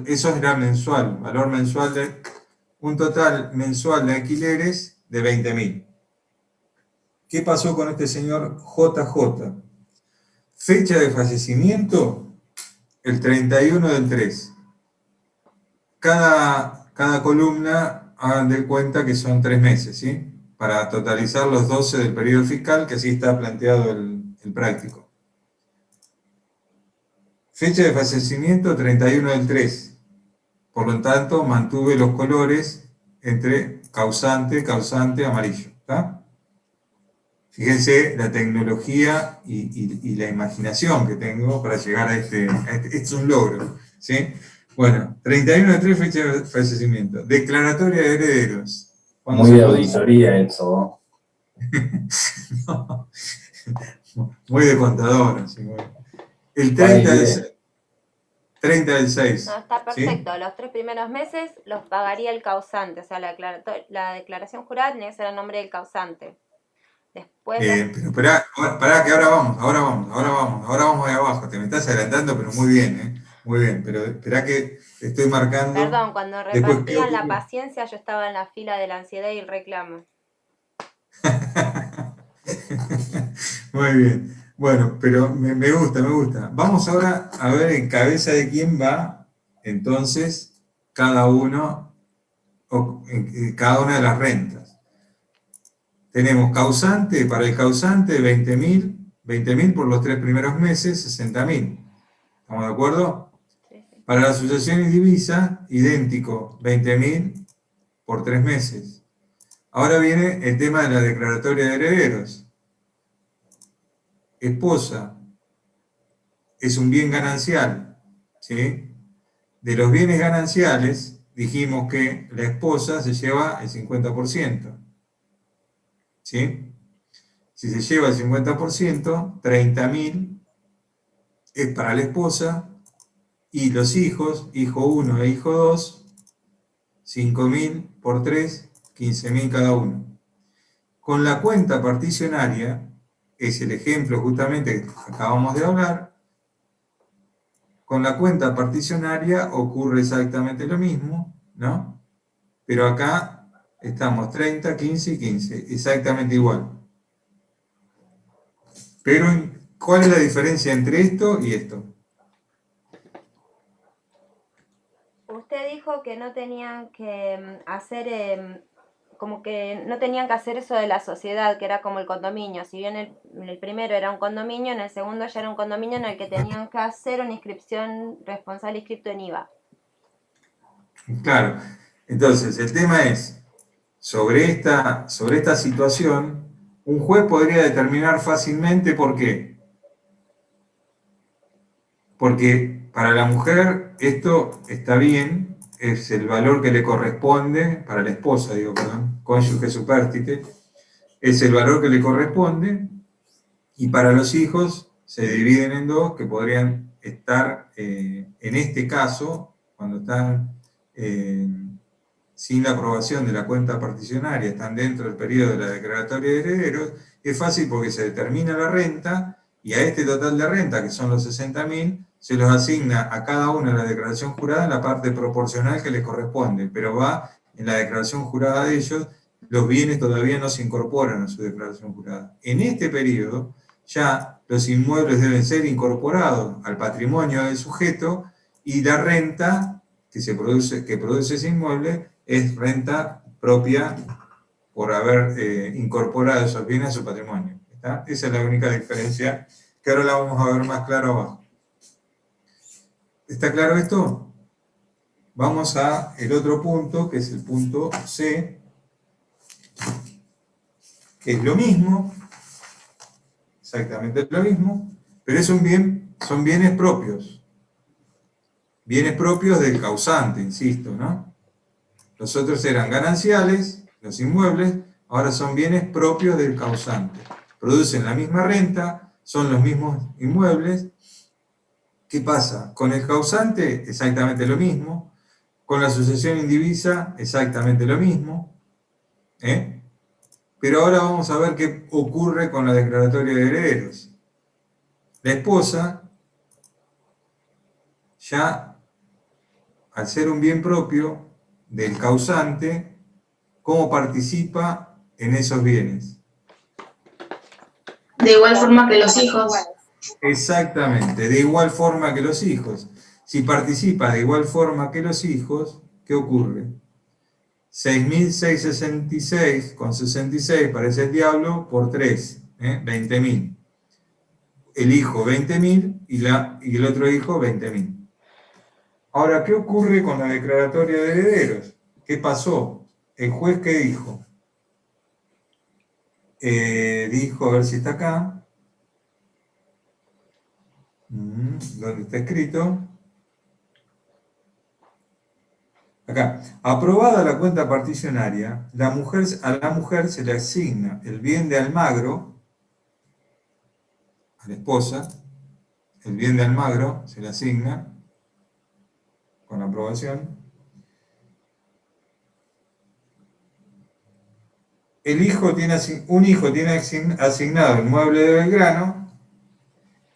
S1: Eso era mensual, valor mensual de un total mensual de alquileres de 20.000. ¿Qué pasó con este señor JJ? Fecha de fallecimiento, el 31 del 3. Cada columna, hagan de cuenta que son 3 meses, ¿sí? Para totalizar los 12 del periodo fiscal, que así está planteado el práctico. Fecha de fallecimiento, 31 del 3. Por lo tanto, mantuve los colores entre causante, amarillo. ¿Está? Fíjense la tecnología y la imaginación que tengo para llegar a este es un logro, ¿sí? Bueno, 31 de 3, fecha de fallecimiento. Declaratoria de herederos.
S5: Muy de auditoría eso.
S1: No, muy de contador. ¿Sí? El 30 del 6.
S4: No, está perfecto.
S1: ¿Sí?
S4: Los 3 primeros meses los pagaría el causante. O sea, la declaración jurada tiene que ser a nombre del causante. Después...
S1: Pero esperá que ahora vamos ahí abajo. Te me estás adelantando, pero muy bien, ¿eh? Muy bien, pero esperá que estoy marcando.
S4: Perdón, cuando repartían la paciencia yo estaba en la fila de la ansiedad y el reclamo.
S1: Muy bien. Bueno, pero me gusta. Vamos ahora a ver en cabeza de quién va, entonces, cada una de las rentas. Tenemos para el causante 20.000 por los 3 primeros meses, 60.000. ¿Estamos de acuerdo?
S4: Sí, sí.
S1: Para la sucesión indivisa, idéntico, 20.000 por 3 meses. Ahora viene el tema de la declaratoria de herederos. Esposa es un bien ganancial, ¿sí? De los bienes gananciales, dijimos que la esposa se lleva el 50%, ¿sí? Si se lleva el 50%, 30.000 es para la esposa, y los hijos, hijo 1 e hijo 2, 5.000 por 3, 15.000 cada uno. Con la cuenta particionaria, es el ejemplo justamente que acabamos de hablar, con la cuenta particionaria ocurre exactamente lo mismo, ¿no? Pero acá estamos 30, 15 y 15, exactamente igual. Pero, ¿cuál es la diferencia entre esto y esto?
S4: Usted dijo que no tenían que hacer, como que no tenían que hacer eso de la sociedad, que era como el condominio. Si bien el primero era un condominio, en el segundo ya era un condominio en el que tenían que hacer una inscripción responsable inscripto en IVA.
S1: Claro. Entonces, el tema es, sobre esta situación, un juez podría determinar fácilmente por qué. Porque para la mujer esto está bien, es el valor que le corresponde, para la esposa, digo, perdón, cónyuge supérstite, es el valor que le corresponde, y para los hijos se dividen en dos, que podrían estar, en este caso, cuando están sin la aprobación de la cuenta particionaria, están dentro del periodo de la declaratoria de herederos, es fácil porque se determina la renta, y a este total de renta, que son los 60.000, se los asigna a cada uno en la declaración jurada en la parte proporcional que les corresponde, pero va en la declaración jurada de ellos, los bienes todavía no se incorporan a su declaración jurada. En este periodo, ya los inmuebles deben ser incorporados al patrimonio del sujeto, y la renta que produce ese inmueble es renta propia por haber incorporado esos bienes a su patrimonio. ¿Está? Esa es la única diferencia, que ahora la vamos a ver más claro abajo. ¿Está claro esto? Vamos a el otro punto, que es el punto C, que es lo mismo, exactamente lo mismo, pero son bienes propios. Bienes propios del causante, insisto, ¿no? Los otros eran gananciales, los inmuebles, ahora son bienes propios del causante. Producen la misma renta, son los mismos inmuebles. ¿Qué pasa? Con el causante, exactamente lo mismo. Con la sucesión indivisa, exactamente lo mismo. Pero ahora vamos a ver qué ocurre con la declaratoria de herederos. La esposa, ya al ser un bien propio del causante, ¿cómo participa en esos bienes?
S2: De igual forma que los hijos.
S1: Exactamente, de igual forma que los hijos. Si participa de igual forma que los hijos, ¿qué ocurre? 6.666,66 parece el diablo por 3, 20.000. El hijo 20.000 y el otro hijo 20.000. Ahora, ¿qué ocurre con la declaratoria de herederos? ¿Qué pasó? ¿El juez qué dijo? Dijo, a ver si está acá. ¿Dónde está escrito? Acá. Aprobada la cuenta particionaria, a la mujer se le asigna el bien de Almagro, a la esposa, el bien de Almagro se le asigna con aprobación. Un hijo tiene asignado el inmueble de Belgrano,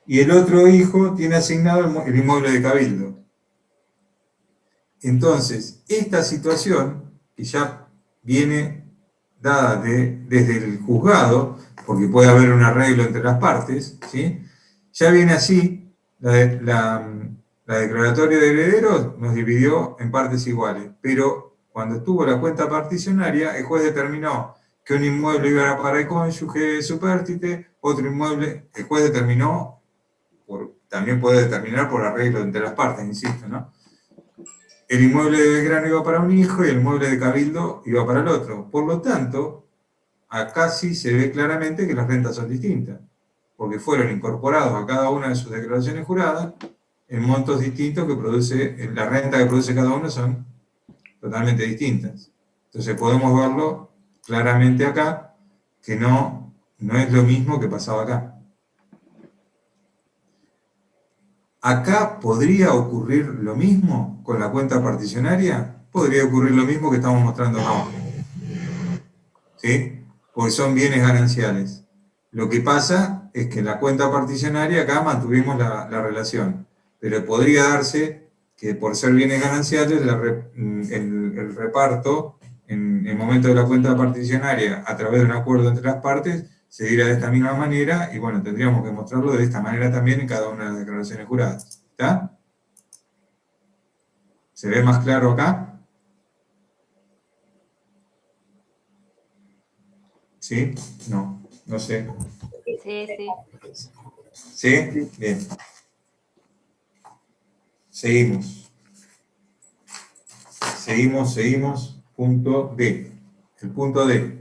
S1: y el otro hijo tiene asignado el inmueble de Cabildo. Entonces, esta situación, que ya viene dada desde el juzgado, porque puede haber un arreglo entre las partes, ¿sí? Ya viene así, la declaratoria de herederos nos dividió en partes iguales, pero cuando estuvo la cuenta particionaria, el juez determinó que un inmueble iba para el cónyuge supérstite, otro inmueble, el juez determinó también puede determinar por arreglo entre las partes, insisto, ¿no? El inmueble de Belgrano iba para un hijo y el inmueble de Cabildo iba para el otro. Por lo tanto, acá sí se ve claramente que las rentas son distintas, porque fueron incorporados a cada una de sus declaraciones juradas en montos distintos que produce, la renta que produce cada uno son totalmente distintas. Entonces podemos verlo claramente acá, que no es lo mismo que pasaba acá. Acá podría ocurrir lo mismo con la cuenta particionaria, podría ocurrir lo mismo que estamos mostrando acá. ¿Sí? Porque son bienes gananciales. Lo que pasa es que en la cuenta particionaria acá mantuvimos la relación, pero podría darse que por ser bienes gananciales el reparto en el momento de la cuenta particionaria a través de un acuerdo entre las partes se diera de esta misma manera y bueno, tendríamos que mostrarlo de esta manera también en cada una de las declaraciones juradas. ¿Está? ¿Se ve más claro acá? ¿Sí? No, no sé.
S4: Sí, sí.
S1: ¿Sí? Bien. Seguimos. Seguimos. Punto D. El punto D.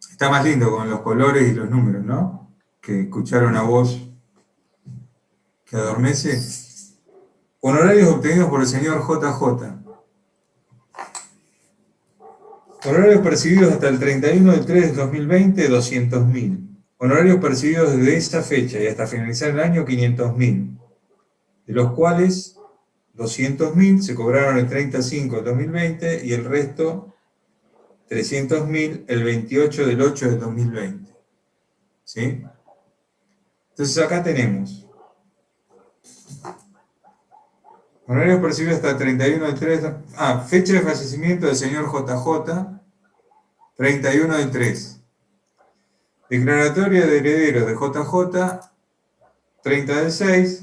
S1: Está más lindo con los colores y los números, ¿no? Que escuchar una voz que adormece. Honorarios obtenidos por el señor JJ. Honorarios percibidos hasta el 31 del 3 del 2020, 200.000. Honorarios percibidos desde esa fecha y hasta finalizar el año, 500.000. De los cuales 200.000 se cobraron el 30/5 del 2020 y el resto 300.000 el 28 del 8 del 2020. ¿Sí? Entonces acá tenemos honorarios percibidos hasta el 31 del 3. Fecha de fallecimiento del señor JJ, 31 del 3. Declaratoria de herederos de JJ, 30 del 6.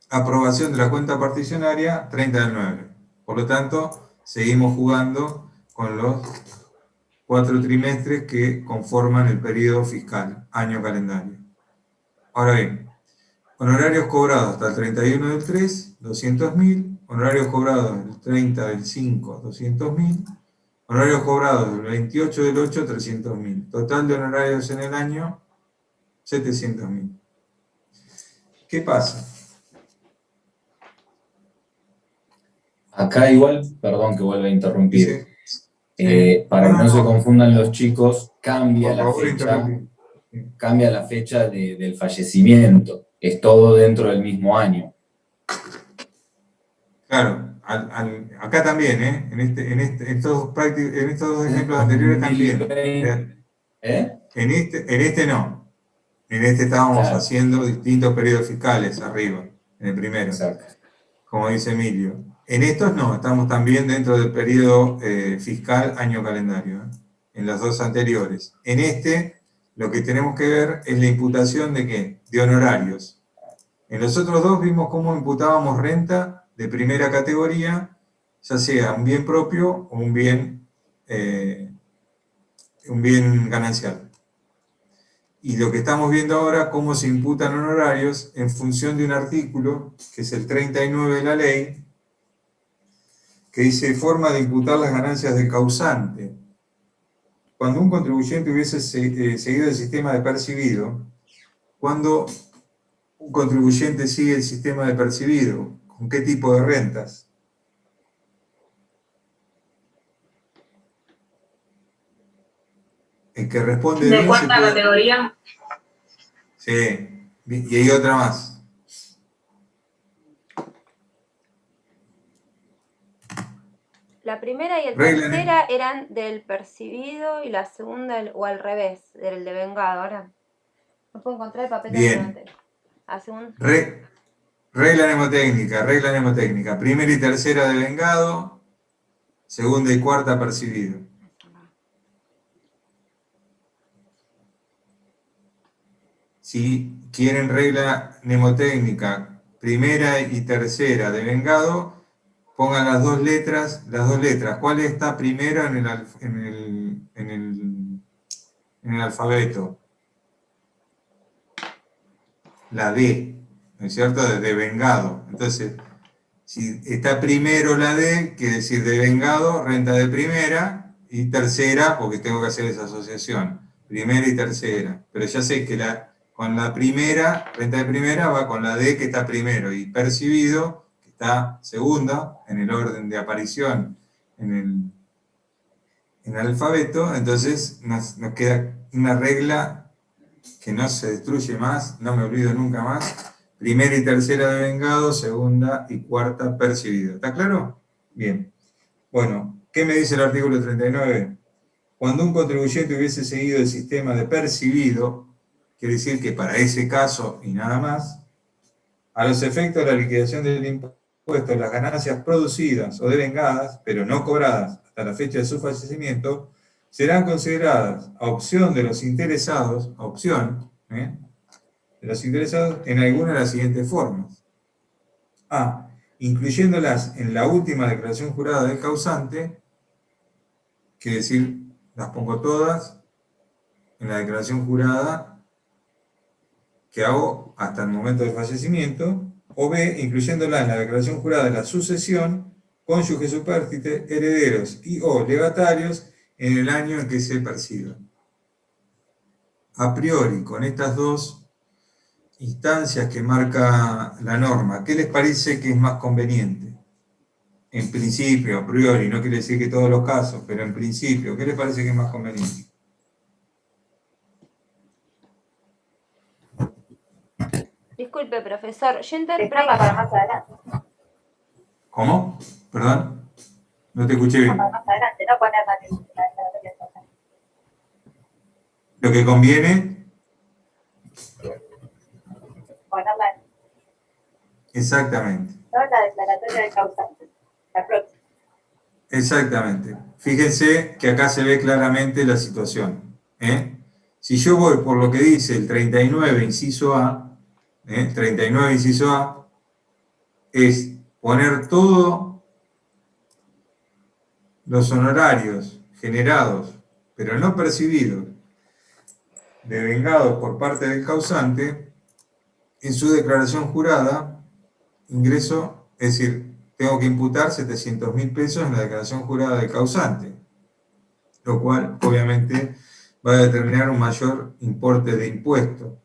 S1: Aprobación de la cuenta particionaria, 30 del 9. Por lo tanto, seguimos jugando con los 4 trimestres que conforman el periodo fiscal, año calendario. Ahora bien, honorarios cobrados hasta el 31 del 3, 200.000. Honorarios cobrados el 30 del 5, 200.000. Honorarios cobrados el 28 del 8, 300.000. Total de honorarios en el año, 700.000. ¿Qué pasa?
S5: Acá igual, perdón que vuelva a interrumpir, para que no se confundan los chicos, cambia la fecha del fallecimiento. Es todo dentro del mismo año.
S1: Claro, acá también, en estos dos ejemplos anteriores también. En este no. En este estábamos haciendo distintos periodos fiscales arriba, en el primero.
S5: Exacto.
S1: Como dice Emilio. En estos no, estamos también dentro del periodo fiscal año calendario, en las dos anteriores. En este, lo que tenemos que ver es la imputación de ¿qué? De honorarios. En los otros dos vimos cómo imputábamos renta de primera categoría, ya sea un bien propio o un bien ganancial. Y lo que estamos viendo ahora, cómo se imputan honorarios en función de un artículo, que es el 39 de la ley, que dice forma de imputar las ganancias del causante. Cuando un contribuyente hubiese seguido el sistema de percibido, cuando un contribuyente sigue el sistema de percibido, ¿con qué tipo de rentas? El que responde
S2: ¿De cuánta categoría?
S1: Sí, y hay otra más.
S4: La primera y el tercera eran del percibido y la segunda, o al revés, del devengado. Ahora no puedo encontrar el papel de antes.
S1: Regla mnemotécnica. Primera y tercera devengado, segunda y cuarta percibido. Si quieren regla mnemotécnica, primera y tercera devengado, pongan las dos letras. ¿Cuál está primero en el alfabeto? la D, ¿no es cierto?, de devengado. Entonces, si está primero la D, quiere decir devengado, renta de primera, y tercera, porque tengo que hacer esa asociación, primera y tercera. Pero ya sé que con la primera, renta de primera, va con la D que está primero, y percibido, que está segunda, en el orden de aparición en el alfabeto. Entonces nos queda una regla que no se destruye más, no me olvido nunca más. Primera y tercera devengado, segunda y cuarta percibido. ¿Está claro? Bien. Bueno, ¿qué me dice el artículo 39? Cuando un contribuyente hubiese seguido el sistema de percibido, quiere decir que para ese caso y nada más, a los efectos de la liquidación del impuesto, las ganancias producidas o devengadas, pero no cobradas hasta la fecha de su fallecimiento, serán consideradas a opción de los interesados, de los interesados en alguna de las siguientes formas. A. Incluyéndolas en la última declaración jurada del causante, quiere decir, las pongo todas en la declaración jurada que hago hasta el momento del fallecimiento, o B, incluyéndola en la declaración jurada de la sucesión, cónyuge supérstite, herederos y o legatarios en el año en que se perciban. A priori, con estas dos instancias que marca la norma, ¿qué les parece que es más conveniente? En principio, a priori, no quiere decir que todos los casos, pero en principio, ¿qué les parece que es más conveniente?
S4: Disculpe, profesor, yo interpreto...
S3: Dejarla para más adelante.
S1: ¿Cómo? ¿Perdón? No te escuché bien.
S3: Para más adelante, no ponerla en la declaratoria de causante.
S1: Lo que conviene,
S3: Ponerla
S1: exactamente.
S3: en la declaratoria de causante. La próxima.
S1: Exactamente. Fíjense que acá se ve claramente la situación. Si yo voy por lo que dice el 39, inciso A, 39, inciso A, es poner todos los honorarios generados, pero no percibidos, devengados por parte del causante, en su declaración jurada, ingreso, es decir, tengo que imputar 700.000 pesos en la declaración jurada del causante, lo cual obviamente va a determinar un mayor importe de impuesto.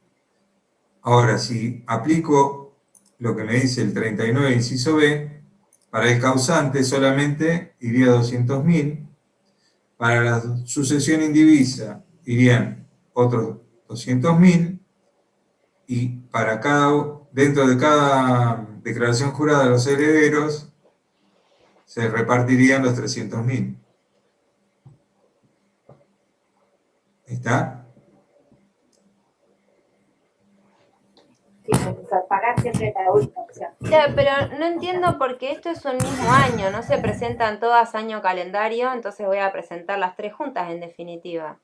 S1: Ahora, si aplico lo que me dice el 39, inciso B, para el causante solamente iría 200.000, para la sucesión indivisa irían otros 200.000, y para dentro de cada declaración jurada de los herederos se repartirían los 300.000. ¿Está?
S3: Sí, profesor, pagar siempre es la última opción.
S4: Ya, pero no entiendo por qué esto es un mismo año, no se presentan todas año calendario, entonces voy a presentar las tres juntas en definitiva.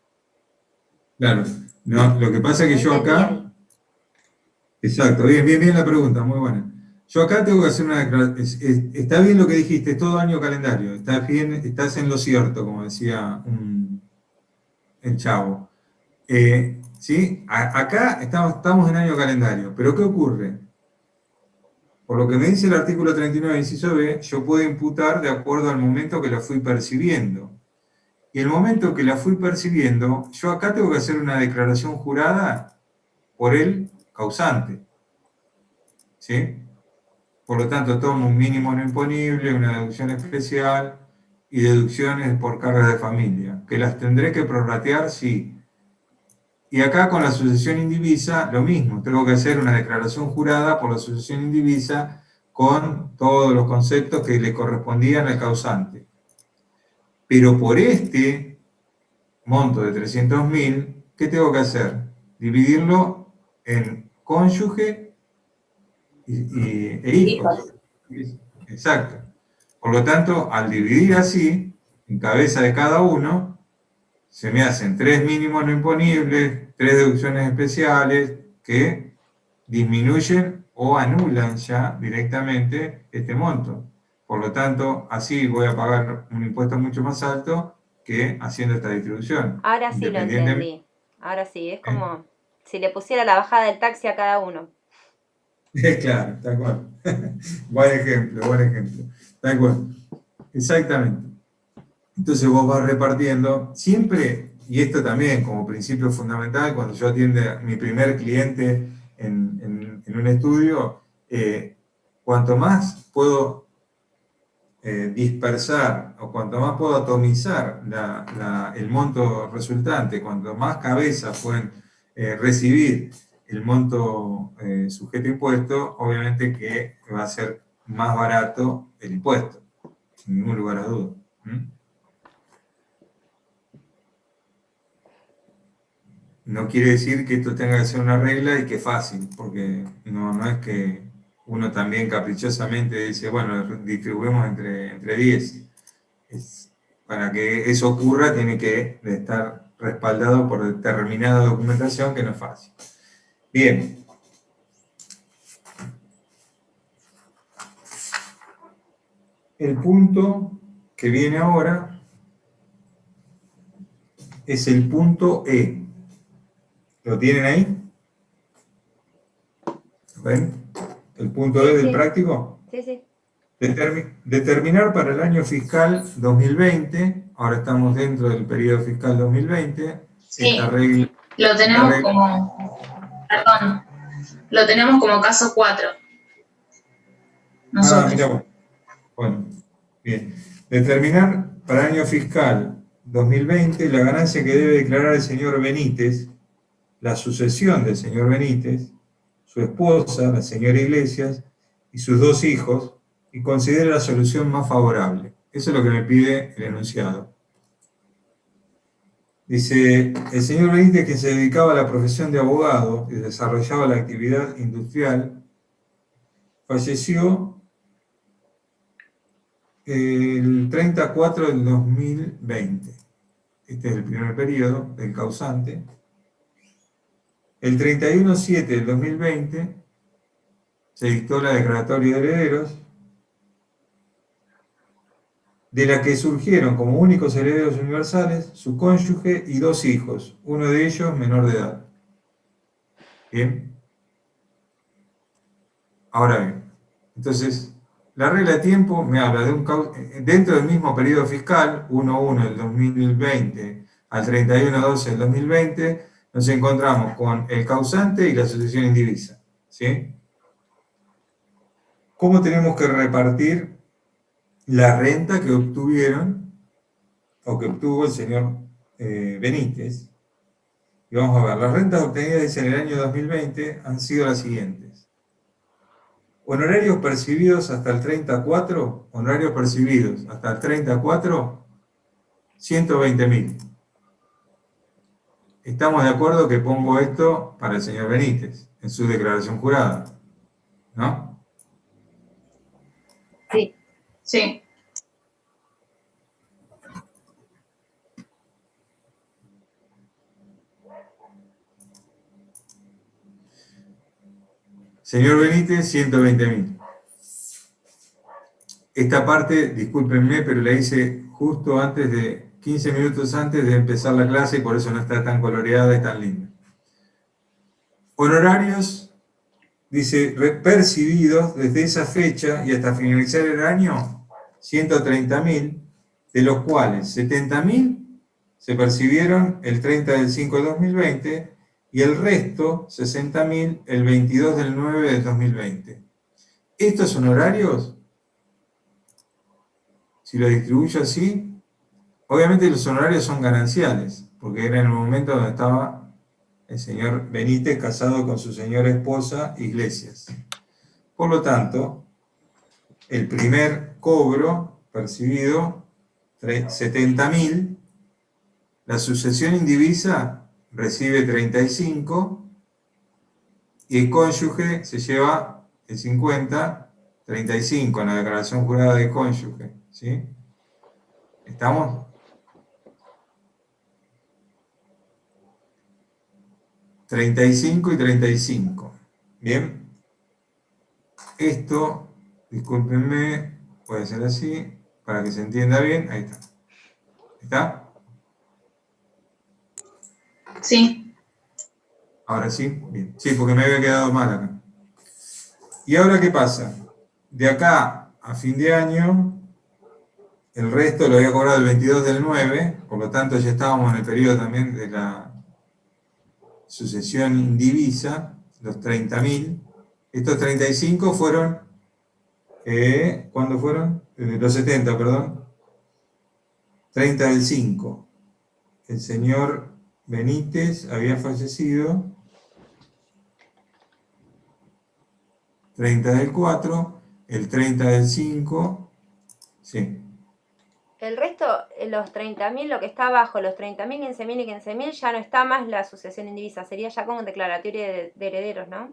S1: Claro. No, lo que pasa es que
S4: No
S1: yo
S4: entendí
S1: acá...
S4: ahí.
S1: Exacto, bien la pregunta, muy buena. Yo acá tengo que hacer una declaración. Está bien lo que dijiste, es todo año calendario. Estás en lo cierto, como decía el chavo. ¿Sí? Acá estamos en año calendario, pero ¿qué ocurre? Por lo que me dice el artículo 39, inciso B, yo puedo imputar de acuerdo al momento que la fui percibiendo. Y el momento que la fui percibiendo, yo acá tengo que hacer una declaración jurada por el causante. ¿Sí? Por lo tanto, tomo un mínimo no imponible, una deducción especial y deducciones por cargas de familia, que las tendré que prorratear, sí. Y acá con la sucesión indivisa, lo mismo, tengo que hacer una declaración jurada por la sucesión indivisa con todos los conceptos que le correspondían al causante. Pero por este monto de 300.000, ¿qué tengo que hacer? Dividirlo en cónyuge e hijos. Exacto. Por lo tanto, al dividir así, en cabeza de cada uno, se me hacen 3 mínimos no imponibles, 3 deducciones especiales que disminuyen o anulan ya directamente este monto. Por lo tanto, así voy a pagar un impuesto mucho más alto que haciendo esta distribución.
S4: Ahora sí lo entendí. Ahora sí, es como si le pusiera la bajada del taxi a cada uno.
S1: Claro, tal cual. Buen ejemplo, buen ejemplo. Tal cual. Exactamente. Entonces vos vas repartiendo siempre, y esto también como principio fundamental, cuando yo atiendo a mi primer cliente en un estudio, cuanto más puedo dispersar o cuanto más puedo atomizar el monto resultante, cuanto más cabezas pueden recibir el monto sujeto a impuesto, obviamente que va a ser más barato el impuesto, sin ningún lugar a duda. ¿Mm? No quiere decir que esto tenga que ser una regla y que fácil, porque no es que uno también caprichosamente dice, bueno, distribuimos entre 10. Para que eso ocurra tiene que estar respaldado por determinada documentación que no es fácil. Bien. El punto que viene ahora es el punto E. ¿Lo tienen ahí? ¿Ven? El punto
S4: Sí,
S1: E del
S4: sí,
S1: práctico.
S4: sí, sí.
S1: Determinar para el año fiscal 2020, ahora estamos dentro del periodo fiscal 2020, esta
S6: Sí,
S1: regla,
S6: lo
S1: esta
S6: tenemos
S1: regla,
S6: como, perdón, lo tenemos como caso 4
S1: mira,
S6: nosotros.
S1: bueno, bien. Determinar para el año fiscal 2020 la ganancia que debe declarar el señor Benítez, la sucesión del señor Benítez, su esposa, la señora Iglesias, y sus 2 hijos, y considera la solución más favorable. Eso es lo que me pide el enunciado. Dice, el señor Benítez, que se dedicaba a la profesión de abogado y desarrollaba la actividad industrial, falleció el 30/4 del 2020. Este es el primer periodo del causante. El 31/7 del 2020 se dictó la declaratoria de herederos, de la que surgieron como únicos herederos universales su cónyuge y 2 hijos, uno de ellos menor de edad. Bien. Ahora bien, entonces, la regla de tiempo me habla de dentro del mismo periodo fiscal, 1/1 del 2020 al 31/12 del 2020, nos encontramos con el causante y la sucesión indivisa. ¿Sí? ¿Cómo tenemos que repartir la renta que obtuvieron o que obtuvo el señor Benítez? Y vamos a ver, las rentas obtenidas en el año 2020 han sido las siguientes. Honorarios percibidos hasta el 30/4, honorarios percibidos hasta el 30/4, 120.000. Estamos de acuerdo que pongo esto para el señor Benítez, en su declaración jurada, ¿no?
S3: Sí.
S6: Sí,
S1: Señor Benítez, 120.000. Esta parte, discúlpenme, pero la hice justo antes 15 minutos antes de empezar la clase y por eso no está tan coloreada y tan linda. Honorarios, dice, percibidos desde esa fecha y hasta finalizar el año, 130.000, de los cuales 70.000 se percibieron el 30/5 del 2020 y el resto, 60.000, el 22/9 del 2020. Estos honorarios, si lo distribuyo así, obviamente los honorarios son gananciales, porque era en el momento donde estaba el señor Benítez casado con su señora esposa Iglesias. Por lo tanto, el primer cobro percibido, 70.000, la sucesión indivisa recibe 35 y el cónyuge se lleva el 50, 35 en la declaración jurada de cónyuge. ¿Sí? ¿Estamos? 35 y 35. Bien. Esto, discúlpenme, puede ser así, para que se entienda bien. Ahí está. ¿Está?
S6: sí.
S1: Ahora sí. Bien. Sí, porque me había quedado mal acá. ¿Y ahora qué pasa? De acá a fin de año, el resto lo había cobrado el 22 del 9, por lo tanto ya estábamos en el periodo también de la sucesión indivisa, los 30.000. Estos 35 fueron, ¿cuándo fueron? Los 70, perdón. 30 del 5. El señor Benítez había fallecido. 30 del 4, el 30 del 5, sí.
S4: El resto, los 30.000, lo que está abajo, los 30.000, 15.000 y 15.000, ya no está más la sucesión indivisa, sería ya como declaratoria de herederos, ¿no?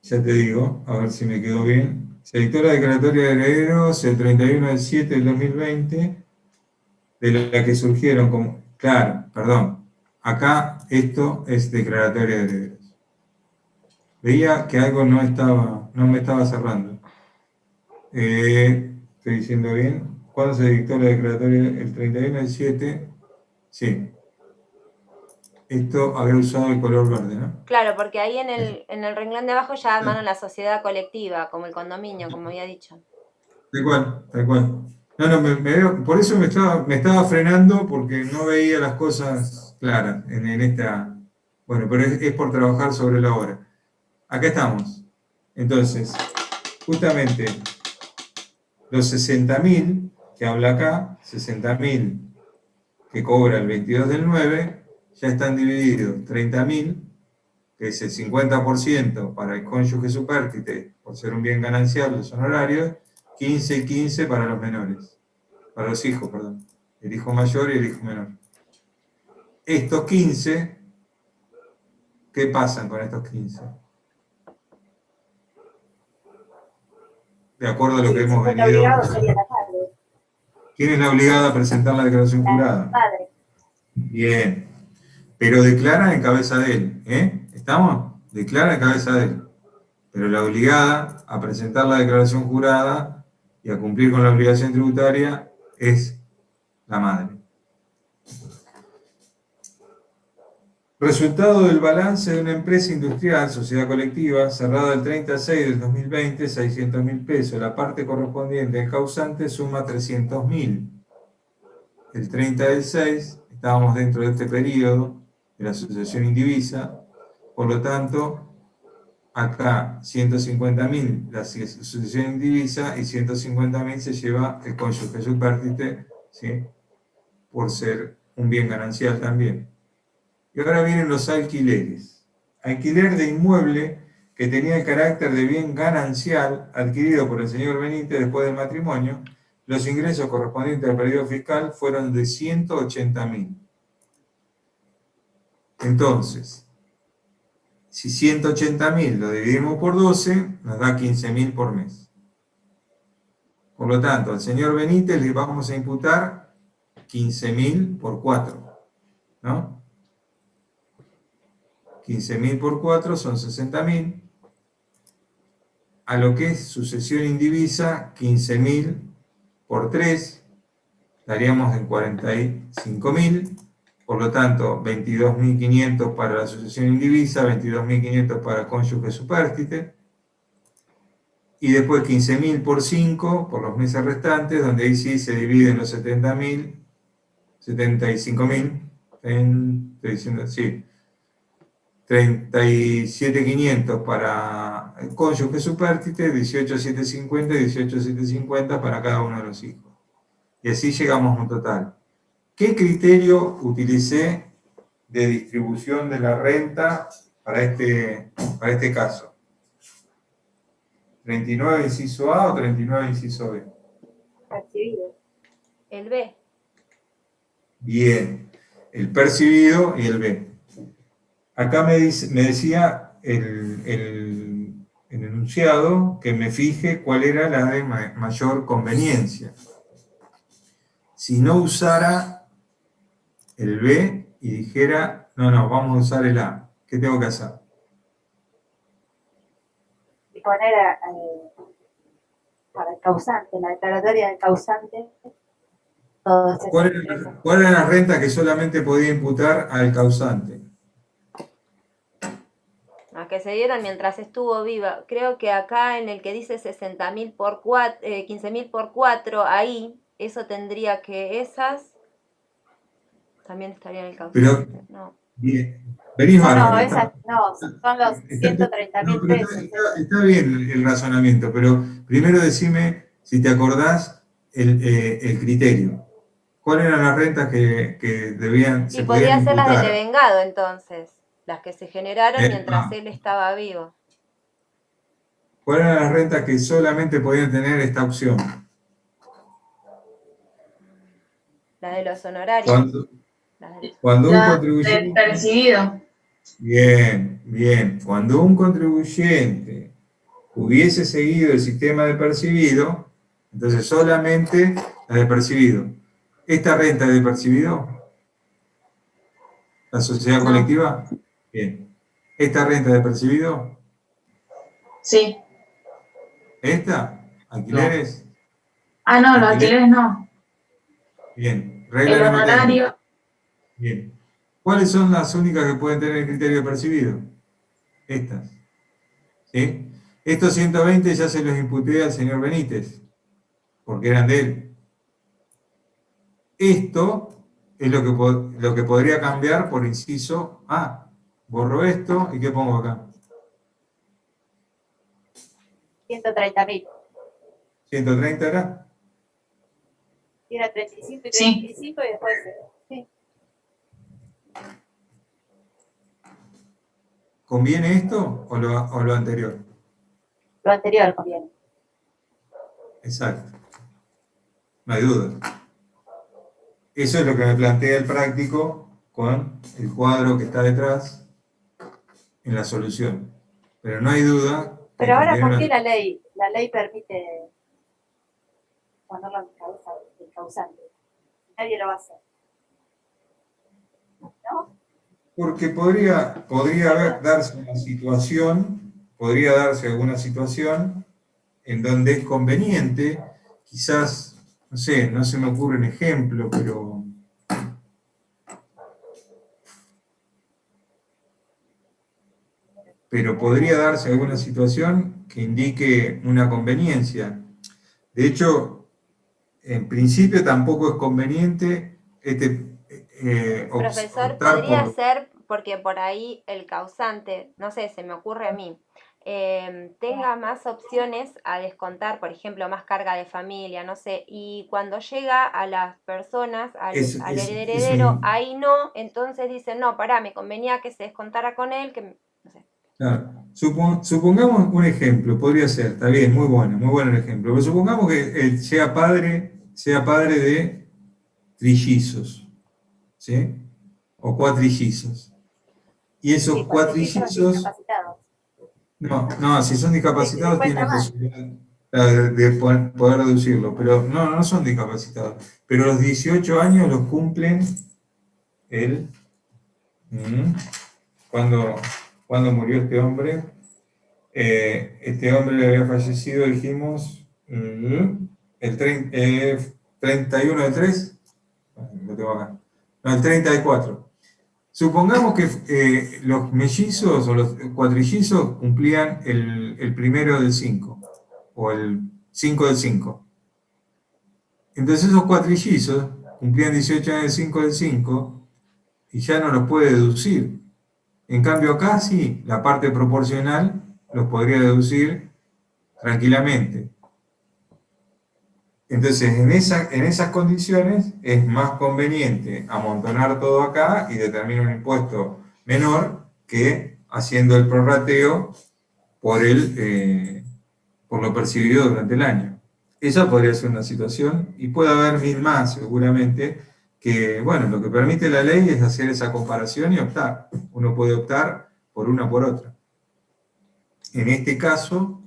S1: Ya te digo, a ver si me quedó bien. Se dictó la declaratoria de herederos el 31 del 7 del 2020, de la que surgieron como... Claro, perdón. Acá esto es declaratoria de herederos. Veía que algo no me estaba cerrando. Estoy diciendo bien. ¿Cuándo se dictó la declaratoria? El 31 del 7. Sí. Esto había usado el color verde, ¿no?
S4: Claro, porque ahí en el renglón de abajo ya armaron la sociedad colectiva, como el condominio, como había dicho.
S1: Tal cual, tal cual. No, por eso me estaba frenando porque no veía las cosas claras en esta... Bueno, pero es por trabajar sobre la obra. Acá estamos. Entonces, justamente, los 60.000 que habla acá, 60.000 que cobra el 22 del 9, ya están divididos 30.000, que es el 50% para el cónyuge supérstite, por ser un bien ganancial, los honorarios, 15 y 15 para los menores, para los hijos, perdón, el hijo mayor y el hijo menor. Estos 15, ¿qué pasan con estos 15? De acuerdo a lo que hemos venido...
S3: obligado sería la madre.
S1: ¿Quién es la obligada a presentar la declaración jurada?
S3: Madre.
S1: Bien, pero declara en cabeza de él, ¿eh? ¿Estamos? Declara en cabeza de él. Pero la obligada a presentar la declaración jurada y a cumplir con la obligación tributaria es la madre. Resultado del balance de una empresa industrial, sociedad colectiva, cerrada el 30/6 del 2020, 600.000 pesos. La parte correspondiente al causante suma 300.000. El 30 del 6, estábamos dentro de este periodo de la sucesión indivisa, por lo tanto, acá 150.000 la sucesión indivisa y 150.000 se lleva el cónyuge supérstite, ¿sí? Por ser un bien ganancial también. Y ahora vienen los alquileres. Alquiler de inmueble que tenía el carácter de bien ganancial adquirido por el señor Benítez después del matrimonio. Los ingresos correspondientes al periodo fiscal fueron de 180.000. Entonces, si 180.000 lo dividimos por 12, nos da 15.000 por mes. Por lo tanto, al señor Benítez le vamos a imputar 15.000 por 4, ¿no? 15.000 por 4 son 60.000. A lo que es sucesión indivisa, 15.000 por 3, estaríamos en 45.000. Por lo tanto, 22.500 para la sucesión indivisa, 22.500 para el cónyuge supérstite. Y después 15.000 por 5, por los meses restantes, donde ahí sí se dividen los 70.000, 75.000, estoy diciendo, sí, 37.500 para el cónyuge supérstite, 18.750 y 18.750 para cada uno de los hijos. Y así llegamos a un total. ¿Qué criterio utilicé de distribución de la renta para este caso? ¿39 inciso A o 39 inciso B?
S3: Percibido.
S4: El B.
S1: Bien, el percibido y el B. Acá me decía el enunciado que me fije cuál era la de mayor conveniencia. Si no usara el B y dijera, no, vamos a usar el A, ¿qué tengo que hacer?
S3: Y poner para el causante, la declaratoria del causante, todos esos ingresos.
S1: ¿Cuál era la renta que solamente podía imputar al causante?
S4: que se dieron mientras estuvo viva. Creo que acá en el que dice 60.000 por 4, 15.000 por 4, ahí, eso tendría que esas también estarían en el causante.
S1: Pero,
S4: No.
S1: bien, venís
S3: No,
S1: bárbaro.
S3: esas no, son los 130.000
S1: pero
S3: pesos.
S1: está bien el razonamiento, pero primero decime si te acordás el criterio. ¿Cuáles eran las rentas que debían,
S4: Y
S1: se podían
S4: podía ser las del
S1: imputar?
S4: devengado entonces, las que se generaron mientras
S1: No.
S4: él estaba vivo.
S1: ¿Cuáles eran las rentas que solamente podían tener esta opción?
S4: Las de los honorarios.
S1: Cuando un
S6: La del
S1: contribuyente...
S6: percibido.
S1: Bien, bien. Cuando un contribuyente hubiese seguido el sistema de percibido, entonces solamente la de percibido. ¿Esta renta es de percibido? ¿La sociedad
S6: No.
S1: colectiva? Bien. ¿Esta renta es de percibido?
S6: Sí.
S1: ¿Esta? ¿Alquileres?
S6: Ah, no, los
S1: ¿Alquileres?
S6: alquileres no.
S1: Bien. Regla
S6: El
S1: número 3.
S6: honorario.
S1: Bien. ¿Cuáles son las únicas que pueden tener el criterio de percibido? Estas. ¿Sí? Estos 120 ya se los imputé al señor Benítez, porque eran de él. Esto es lo que podría cambiar por inciso A. Borro esto y ¿qué pongo acá?
S3: 130.000.
S1: 130 era.
S3: Y era 35 y
S6: Sí.
S3: 35 y después. Sí.
S1: ¿Conviene esto o lo anterior?
S3: Lo anterior conviene.
S1: Exacto. No hay duda. Eso es lo que me plantea el práctico con el cuadro que está detrás en la solución. Pero no hay duda que
S3: Pero ahora,
S1: conviene
S3: ¿por qué
S1: una...
S3: la ley permite ponerlo en cabeza del causante? Nadie lo va a hacer. ¿No?
S1: Porque podría darse alguna situación en donde es conveniente, quizás, no sé, no se me ocurre un ejemplo, pero podría darse alguna situación que indique una conveniencia. De hecho, en principio tampoco es conveniente
S4: Profesor,
S1: optar
S4: podría
S1: por...
S4: ser porque por ahí el causante, no sé, se me ocurre a mí, tenga más opciones a descontar, por ejemplo, más carga de familia, no sé, y cuando llega a las personas, al heredero, ahí no, entonces dicen, no, pará, me convenía que se descontara con él, que no sé.
S1: Claro. Supongamos un ejemplo, podría ser, está bien, muy bueno el ejemplo, pero supongamos que él sea padre de trillizos, ¿sí? O cuatrillizos. Y esos
S3: Sí, cuatrillizos
S1: cuatrillizos,
S3: discapacitados.
S1: no, si son discapacitados
S3: Después está
S1: tienen
S3: mal.
S1: posibilidad de poder reducirlo, pero no son discapacitados. Pero los 18 años los cumplen el... ¿Cuándo murió este hombre? Este hombre le había fallecido, dijimos, el 31 del 3, lo tengo acá, no, el 34. Supongamos que los mellizos o los cuatrillizos cumplían el primero del 5, o el 5 del 5. Entonces esos cuatrillizos cumplían 18 años el 5 del 5 y ya no los puede deducir. En cambio acá sí, la parte proporcional los podría deducir tranquilamente. Entonces, en esas condiciones es más conveniente amontonar todo acá y determinar un impuesto menor que haciendo el prorrateo por lo percibido durante el año. Esa podría ser una situación, y puede haber mil más seguramente, que, bueno, lo que permite la ley es hacer esa comparación y optar. Uno puede optar por una o por otra. En este caso,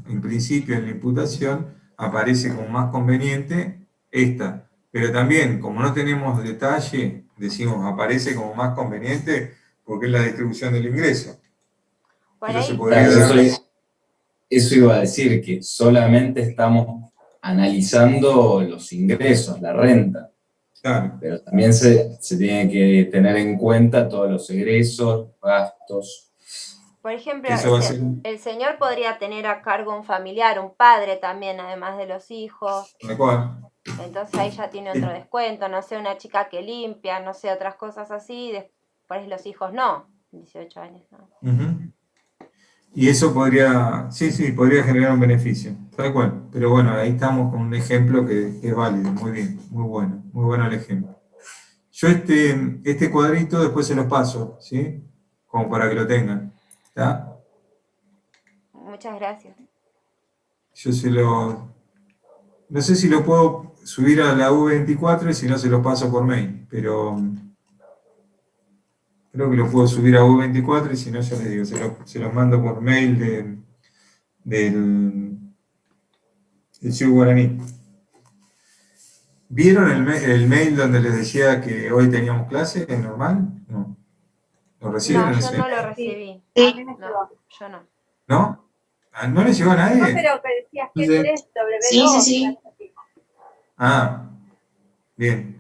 S1: en principio en la imputación, aparece como más conveniente esta. Pero también, como no tenemos detalle, decimos aparece como más conveniente porque es la distribución del ingreso.
S4: Por
S1: Pero se
S4: ahí,
S1: podría
S5: Claro,
S1: dar...
S5: eso iba a decir, que solamente estamos analizando los ingresos, la renta,
S1: Claro,
S5: pero también se tiene que tener en cuenta todos los egresos, gastos.
S4: Por ejemplo,
S1: Eso va a ser
S4: el señor podría tener a cargo un familiar, un padre también, además de los hijos.
S1: adecuado.
S4: Entonces ahí ya tiene otro descuento, no sé, una chica que limpia, no sé, otras cosas así. Después los hijos no, 18 años no.
S1: Ujú. Y eso podría, sí, podría generar un beneficio, tal cual. Pero bueno, ahí estamos con un ejemplo que es válido, muy bien, muy bueno el ejemplo. Yo este cuadrito después se los paso, ¿sí? Como para que lo tengan, ¿está?
S4: Muchas gracias.
S1: Yo no sé si lo puedo subir a la U24 y si no se los paso por mail, pero creo que lo puedo subir a U24 y si no, ya les digo, se los mando por mail del Ciudad Guaraní. ¿Vieron el mail donde les decía que hoy teníamos clase? ¿Es normal? No. ¿Lo reciben?
S4: No, yo
S1: ese?
S4: no lo recibí.
S3: A mí me
S4: No,
S3: llegó.
S4: yo no.
S1: ¿No? ¿No le llegó a
S3: No,
S1: nadie?
S3: pero que decías que
S1: Entonces-
S3: 3
S6: Sí,
S3: W2.
S6: sí.
S1: Ah, bien.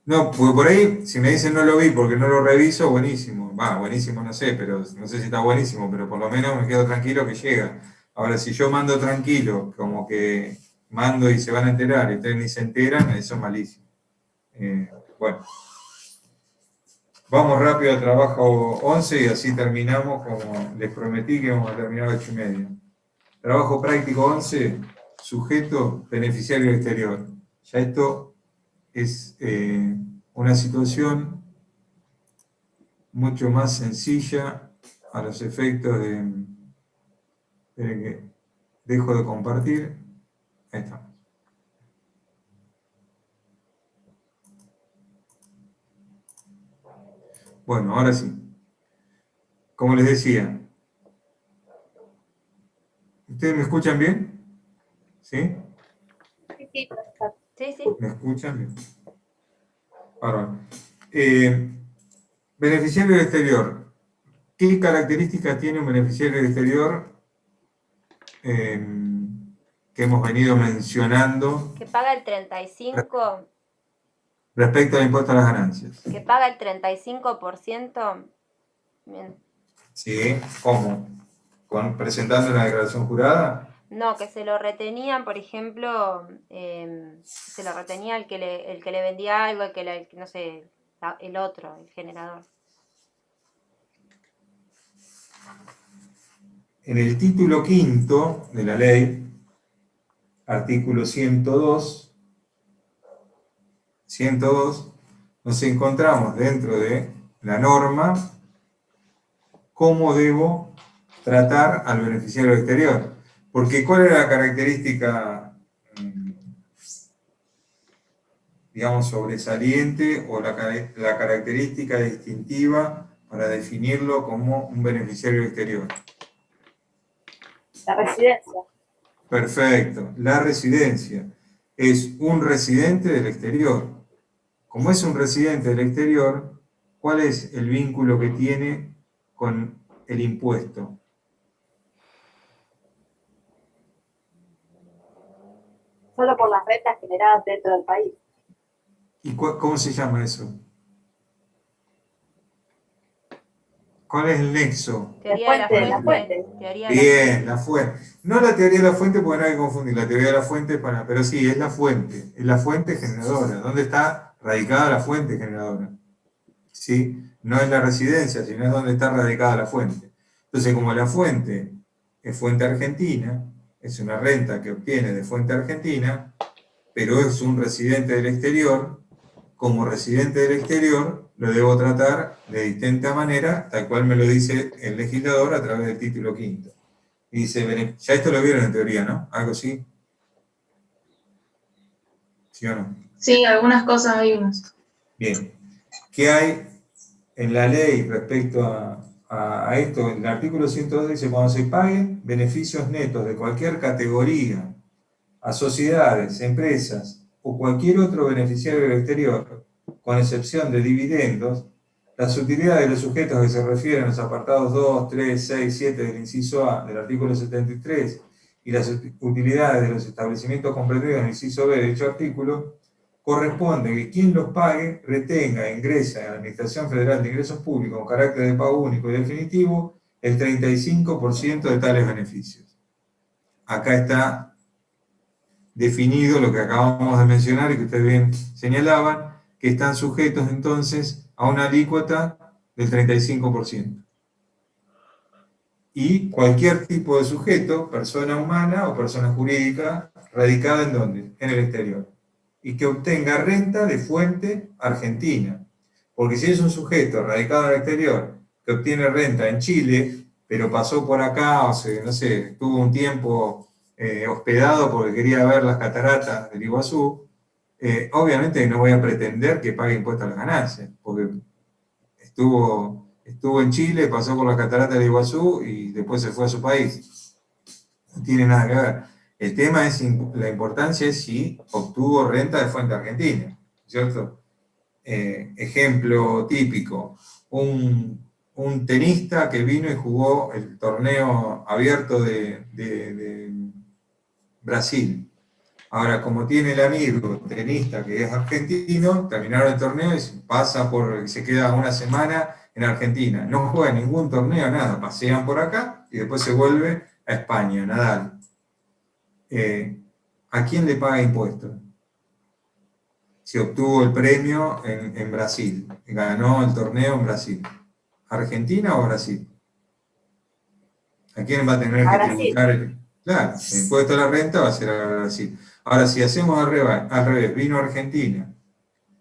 S1: No, porque por ahí, si me dicen no lo vi porque no lo reviso, buenísimo. Va, buenísimo no sé, pero no sé si está buenísimo, pero por lo menos me quedo tranquilo que llega. Ahora, si yo mando tranquilo, como que mando y se van a enterar y ustedes ni se enteran, eso es malísimo. Bueno, vamos rápido al trabajo 11 y así terminamos, como les prometí que vamos a terminar a 8:30. Trabajo práctico 11, sujeto, beneficiario exterior. Ya esto es una situación mucho más sencilla a los efectos de... Esperen que dejo de compartir. Ahí está. Bueno, ahora sí. Como les decía, ¿ustedes me escuchan bien? ¿Sí?
S3: Sí, sí, perfecto.
S4: Sí, sí.
S1: ¿Me escuchan bien? Ahora, beneficiario del exterior. ¿Qué características tiene un beneficiario del exterior que hemos venido mencionando
S4: Que paga el 35,
S1: respecto al impuesto a las ganancias?
S4: que paga el 35%. Bien.
S1: ¿Sí? ¿Cómo? ¿Presentando una declaración jurada?
S4: No, que se lo retenían, por ejemplo, se lo retenía el que le vendía algo, no sé, el otro, el generador.
S1: En el título quinto de la ley, artículo 102, nos encontramos dentro de la norma cómo debo tratar al beneficiario exterior. Porque ¿cuál era la característica, digamos, sobresaliente o la característica distintiva para definirlo como un beneficiario exterior?
S3: La residencia.
S1: Perfecto, la residencia. Es un residente del exterior. Como es un residente del exterior, ¿cuál es el vínculo que tiene con el impuesto?
S3: Solo por las rentas generadas dentro del país.
S1: ¿Y cómo se llama eso? ¿Cuál es el nexo?
S4: Teoría de la
S3: fuente, la
S4: fuente.
S3: fuente.
S4: Teoría de la
S1: Bien, la fuente. No la teoría de la fuente porque no hay que confundir. La teoría de la fuente pero sí, es la fuente generadora. ¿Dónde está radicada la fuente generadora? ¿Sí? No es la residencia, sino es donde está radicada la fuente. Entonces, como la fuente es fuente argentina, es una renta que obtiene de fuente argentina, pero es un residente del exterior, como residente del exterior lo debo tratar de distinta manera, tal cual me lo dice el legislador a través del título quinto. Y dice, ya esto lo vieron en teoría, ¿no? ¿Algo así? ¿Sí o no?
S6: Sí, algunas cosas vimos.
S1: Bien. ¿Qué hay en la ley respecto a esto? El artículo 102 dice, cuando se paguen beneficios netos de cualquier categoría a sociedades, empresas o cualquier otro beneficiario del exterior, con excepción de dividendos, las utilidades de los sujetos que se refieren a los apartados 2, 3, 6, 7 del inciso A del artículo 73 y las utilidades de los establecimientos comprendidos en el inciso B de dicho artículo, corresponde que quien los pague retenga e ingrese en la Administración Federal de Ingresos Públicos con carácter de pago único y definitivo el 35% de tales beneficios. Acá está definido lo que acabamos de mencionar y que ustedes bien señalaban, que están sujetos entonces a una alícuota del 35%. Y cualquier tipo de sujeto, persona humana o persona jurídica, radicada ¿en dónde? En el exterior. Y que obtenga renta de fuente argentina. Porque si es un sujeto radicado en el exterior que obtiene renta en Chile, pero pasó por acá, o sea, no sé, estuvo un tiempo hospedado porque quería ver las cataratas del Iguazú, obviamente no voy a pretender que pague impuestos a las ganancias, porque estuvo en Chile, pasó por las cataratas del Iguazú y después se fue a su país. No tiene nada que ver. El tema es, la importancia es si obtuvo renta de fuente argentina, ¿cierto? Ejemplo típico, un tenista que vino y jugó el torneo abierto de Brasil. Ahora, como tiene el amigo tenista que es argentino, terminaron el torneo y se queda una semana en Argentina. No juega ningún torneo, nada. Pasean por acá y después se vuelve a España, Nadal. ¿A quién le paga impuestos? Si obtuvo el premio en Brasil, ganó el torneo en Brasil. ¿Argentina o Brasil? ¿A quién va a tener que tributar? Claro, el impuesto a la renta va a ser a Brasil. Ahora, si hacemos al revés, vino a Argentina,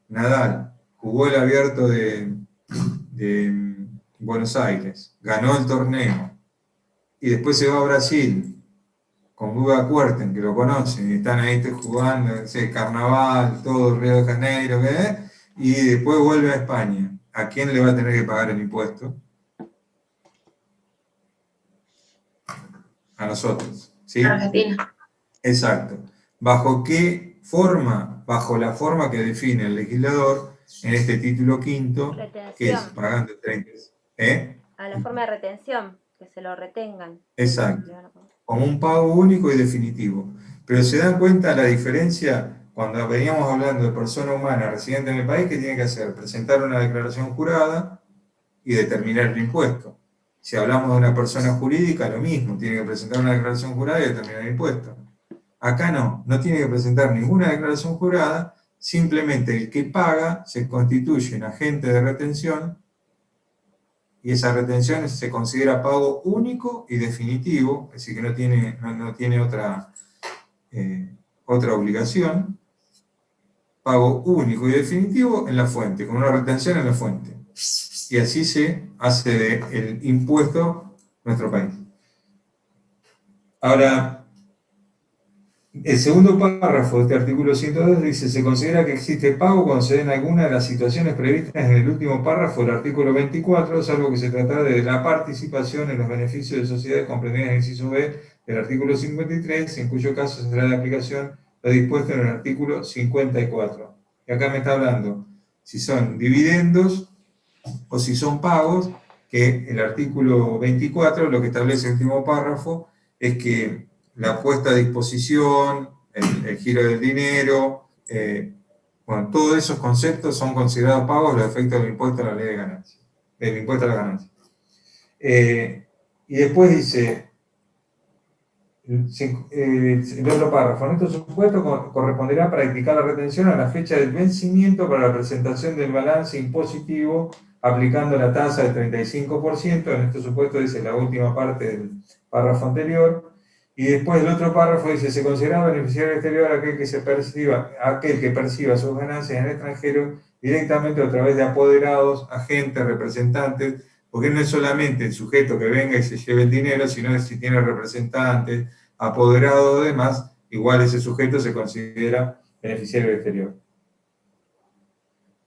S1: Nadal, jugó el abierto de Buenos Aires, ganó el torneo, y después se va a Brasil, con Guga Kuerten, que lo conocen, y están ahí jugando, carnaval, todo Río de Janeiro, y después vuelve a España. ¿A quién le va a tener que pagar el impuesto? A nosotros, ¿sí?
S6: Argentina.
S1: Exacto. ¿Bajo qué forma? Bajo la forma que define el legislador en este título quinto, que es pagando 30.
S4: A la forma de retención, que se lo retengan.
S1: Exacto. Como un pago único y definitivo. Pero se dan cuenta la diferencia cuando veníamos hablando de persona humana residente en el país, que tiene que hacer? Presentar una declaración jurada y determinar el impuesto. Si hablamos de una persona jurídica, lo mismo, tiene que presentar una declaración jurada y determinar el impuesto. Acá no tiene que presentar ninguna declaración jurada, simplemente el que paga se constituye en agente de retención y esa retención se considera pago único y definitivo, es decir, que no tiene otra obligación, pago único y definitivo en la fuente, con una retención en la fuente. Y así se hace el impuesto en nuestro país. Ahora, el segundo párrafo de este artículo 102 dice: se considera que existe pago cuando se den alguna de las situaciones previstas en el último párrafo del artículo 24, salvo que se tratara de la participación en los beneficios de sociedades comprendidas en el inciso B del artículo 53, en cuyo caso será de aplicación lo dispuesto en el artículo 54. Y acá me está hablando si son dividendos o si son pagos, que el artículo 24, lo que establece el último párrafo, es que la puesta a disposición, el giro del dinero, bueno, todos esos conceptos son considerados pagos a los efectos del impuesto a la ley de ganancias, del impuesto a la ganancia. Y después dice, el otro párrafo: en estos supuestos corresponderá practicar la retención a la fecha del vencimiento para la presentación del balance impositivo, aplicando la tasa del 35%, en estos supuestos dice la última parte del párrafo anterior. Y después el otro párrafo dice: se considera beneficiario exterior aquel que perciba sus ganancias en el extranjero directamente a través de apoderados, agentes, representantes, porque no es solamente el sujeto que venga y se lleve el dinero, sino que si tiene representantes, apoderados o demás, igual ese sujeto se considera beneficiario exterior.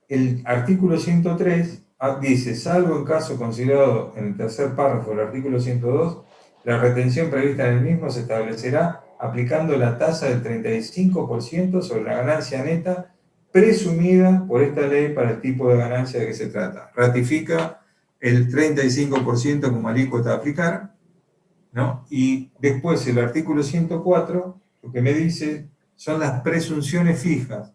S1: El artículo 103 dice: salvo en caso considerado en el tercer párrafo del artículo 102, la retención prevista en el mismo se establecerá aplicando la tasa del 35% sobre la ganancia neta presumida por esta ley para el tipo de ganancia de que se trata. Ratifica el 35% como alícuota a aplicar, ¿no? Y después el artículo 104, lo que me dice son las presunciones fijas.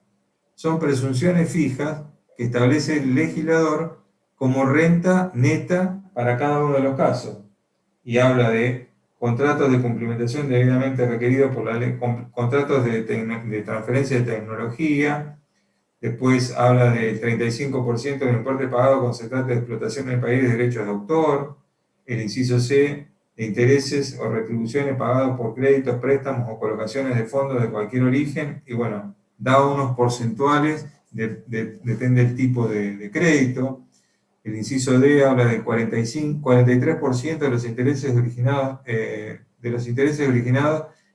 S1: Son presunciones fijas que establece el legislador como renta neta para cada uno de los casos. y habla de contratos de cumplimentación debidamente requeridos por la ley, contratos de transferencia de tecnología. Después habla del 35% del importe pagado cuando se trata de explotación en el país de derechos de autor. El inciso C, de intereses o retribuciones pagados por créditos, préstamos o colocaciones de fondos de cualquier origen. Y bueno, da unos porcentuales, depende del tipo de crédito. El inciso D habla del 43% de los intereses originados,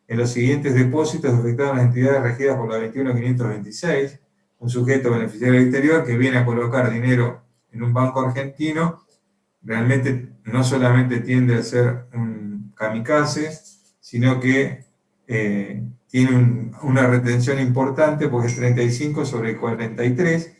S1: en los siguientes depósitos afectados a las entidades regidas por la 21526. Un sujeto beneficiario exterior que viene a colocar dinero en un banco argentino, realmente no solamente tiende a ser un kamikaze, sino que tiene una retención importante porque es 35 sobre 43,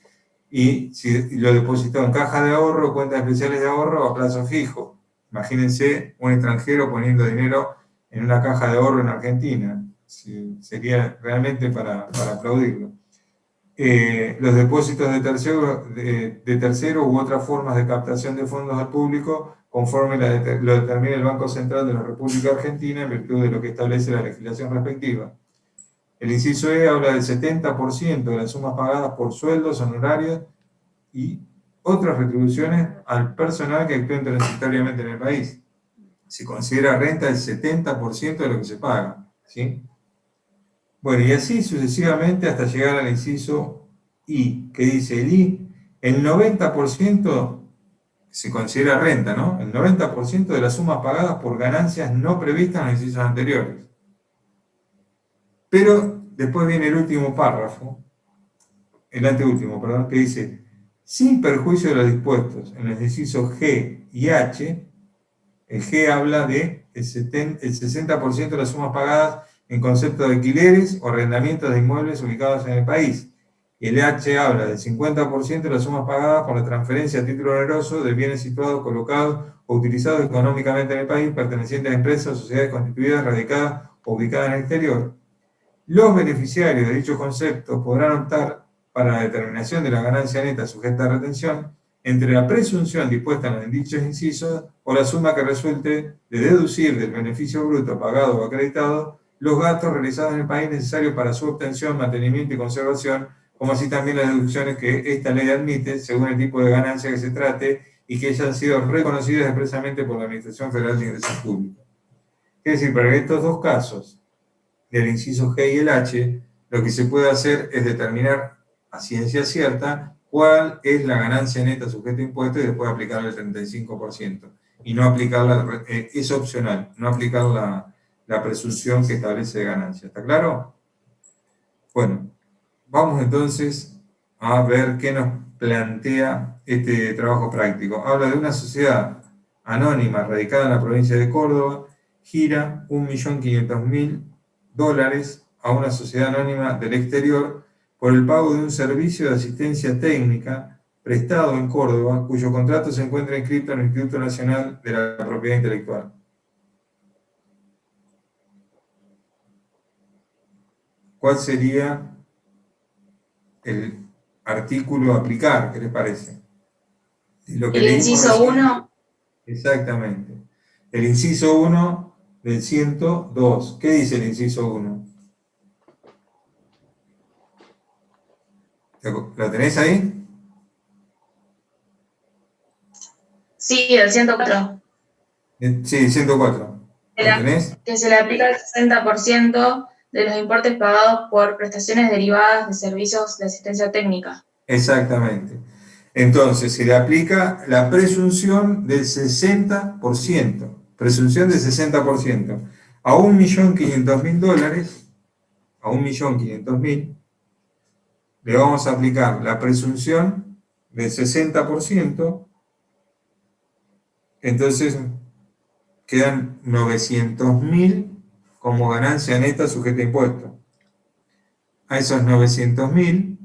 S1: y si lo depositó en caja de ahorro, cuentas especiales de ahorro a plazo fijo. Imagínense un extranjero poniendo dinero en una caja de ahorro en Argentina. Sería realmente para aplaudirlo. Los depósitos de tercero u otras formas de captación de fondos al público, conforme lo determina el Banco Central de la República Argentina en virtud de lo que establece la legislación respectiva. El inciso E habla del 70% de las sumas pagadas por sueldos, honorarios y otras retribuciones al personal que actúe transitoriamente en el país. Se considera renta el 70% de lo que se paga, ¿sí? Bueno, y así sucesivamente hasta llegar al inciso I, que dice el I, el 90% se considera renta, ¿no? El 90% de las sumas pagadas por ganancias no previstas en los incisos anteriores. Pero después viene el último párrafo, el anteúltimo, perdón, que dice, sin perjuicio de los dispuestos en los incisos G y H, el G habla de el 60% de las sumas pagadas en concepto de alquileres o arrendamientos de inmuebles ubicados en el país. Y el H habla del 50% de las sumas pagadas por la transferencia a título oneroso de bienes situados, colocados o utilizados económicamente en el país, pertenecientes a empresas o sociedades constituidas, radicadas o ubicadas en el exterior. Los beneficiarios de dichos conceptos podrán optar para la determinación de la ganancia neta sujeta a retención entre la presunción dispuesta en dichos incisos o la suma que resulte de deducir del beneficio bruto pagado o acreditado los gastos realizados en el país necesarios para su obtención, mantenimiento y conservación, como así también las deducciones que esta ley admite según el tipo de ganancia que se trate y que hayan sido reconocidas expresamente por la Administración Federal de Ingresos Públicos. Es decir, para estos dos casos, del inciso G y el H, lo que se puede hacer es determinar a ciencia cierta cuál es la ganancia neta sujeta a impuestos y después aplicarle el 35%. Y no aplicarla, es opcional, no aplicar la presunción que establece de ganancia. ¿Está claro? Bueno, vamos entonces a ver qué nos plantea este trabajo práctico. Habla de una sociedad anónima radicada en la provincia de Córdoba, gira $1.500.000 a una sociedad anónima del exterior por el pago de un servicio de asistencia técnica prestado en Córdoba, cuyo contrato se encuentra inscrito en el Instituto Nacional de la Propiedad Intelectual. ¿Cuál sería el artículo a aplicar? ¿Qué les parece? Lo que
S6: El inciso
S1: recién.
S6: 1.
S1: Exactamente. El inciso 1 del 102. ¿Qué dice el inciso 1? ¿Lo tenés ahí?
S6: Sí, el 104.
S1: Sí, 104. ¿Lo tenés?
S6: Que se le aplica el 60% de los importes pagados por prestaciones derivadas de servicios de asistencia técnica.
S1: Exactamente. Entonces, se le aplica la presunción del 60%. Presunción del 60%. A $1.500.000, a $1.500.000, le vamos a aplicar la presunción del 60%. Entonces, quedan 900.000 como ganancia neta sujeta a impuesto. A esos 900.000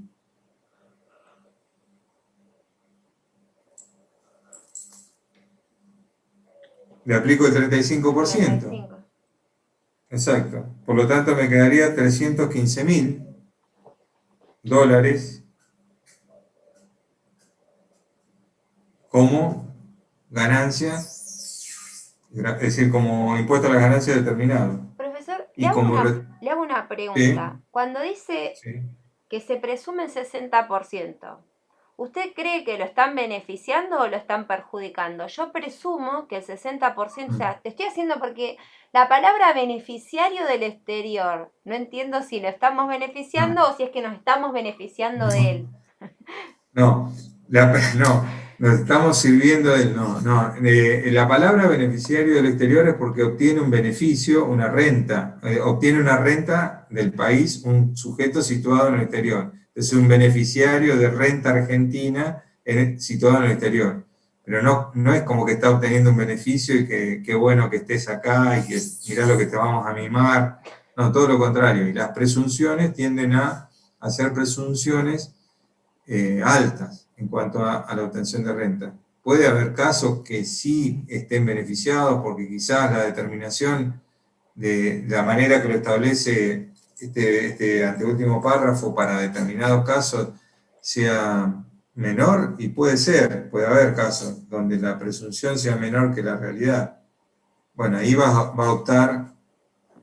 S1: le aplico el 35%.
S4: 35.
S1: Exacto. Por lo tanto, me quedaría $315.000 como ganancia Es decir, como impuesto a las ganancias determinado.
S4: Profesor,
S1: Y como
S4: le hago una pregunta. Cuando dice
S1: sí.
S4: que se presume el 60%, ¿usted cree que lo están beneficiando o lo están perjudicando? Yo presumo que el 60%, o sea, te estoy haciendo porque la palabra beneficiario del exterior, no entiendo si lo estamos beneficiando o si es que nos estamos beneficiando de él.
S1: No, no, nos estamos sirviendo de él, no. La palabra beneficiario del exterior es porque obtiene un beneficio, una renta, obtiene una renta del país un sujeto situado en el exterior. Es un beneficiario de renta argentina situado en el exterior. Pero no es como que está obteniendo un beneficio y que qué bueno que estés acá y que mirá lo que te vamos a mimar. No, todo lo contrario. Y las presunciones tienden a hacer presunciones altas en cuanto a la obtención de renta. Puede haber casos que sí estén beneficiados porque quizás la determinación de la manera que lo establece este anteúltimo párrafo para determinados casos sea menor, y puede haber casos donde la presunción sea menor que la realidad. Bueno, ahí va a optar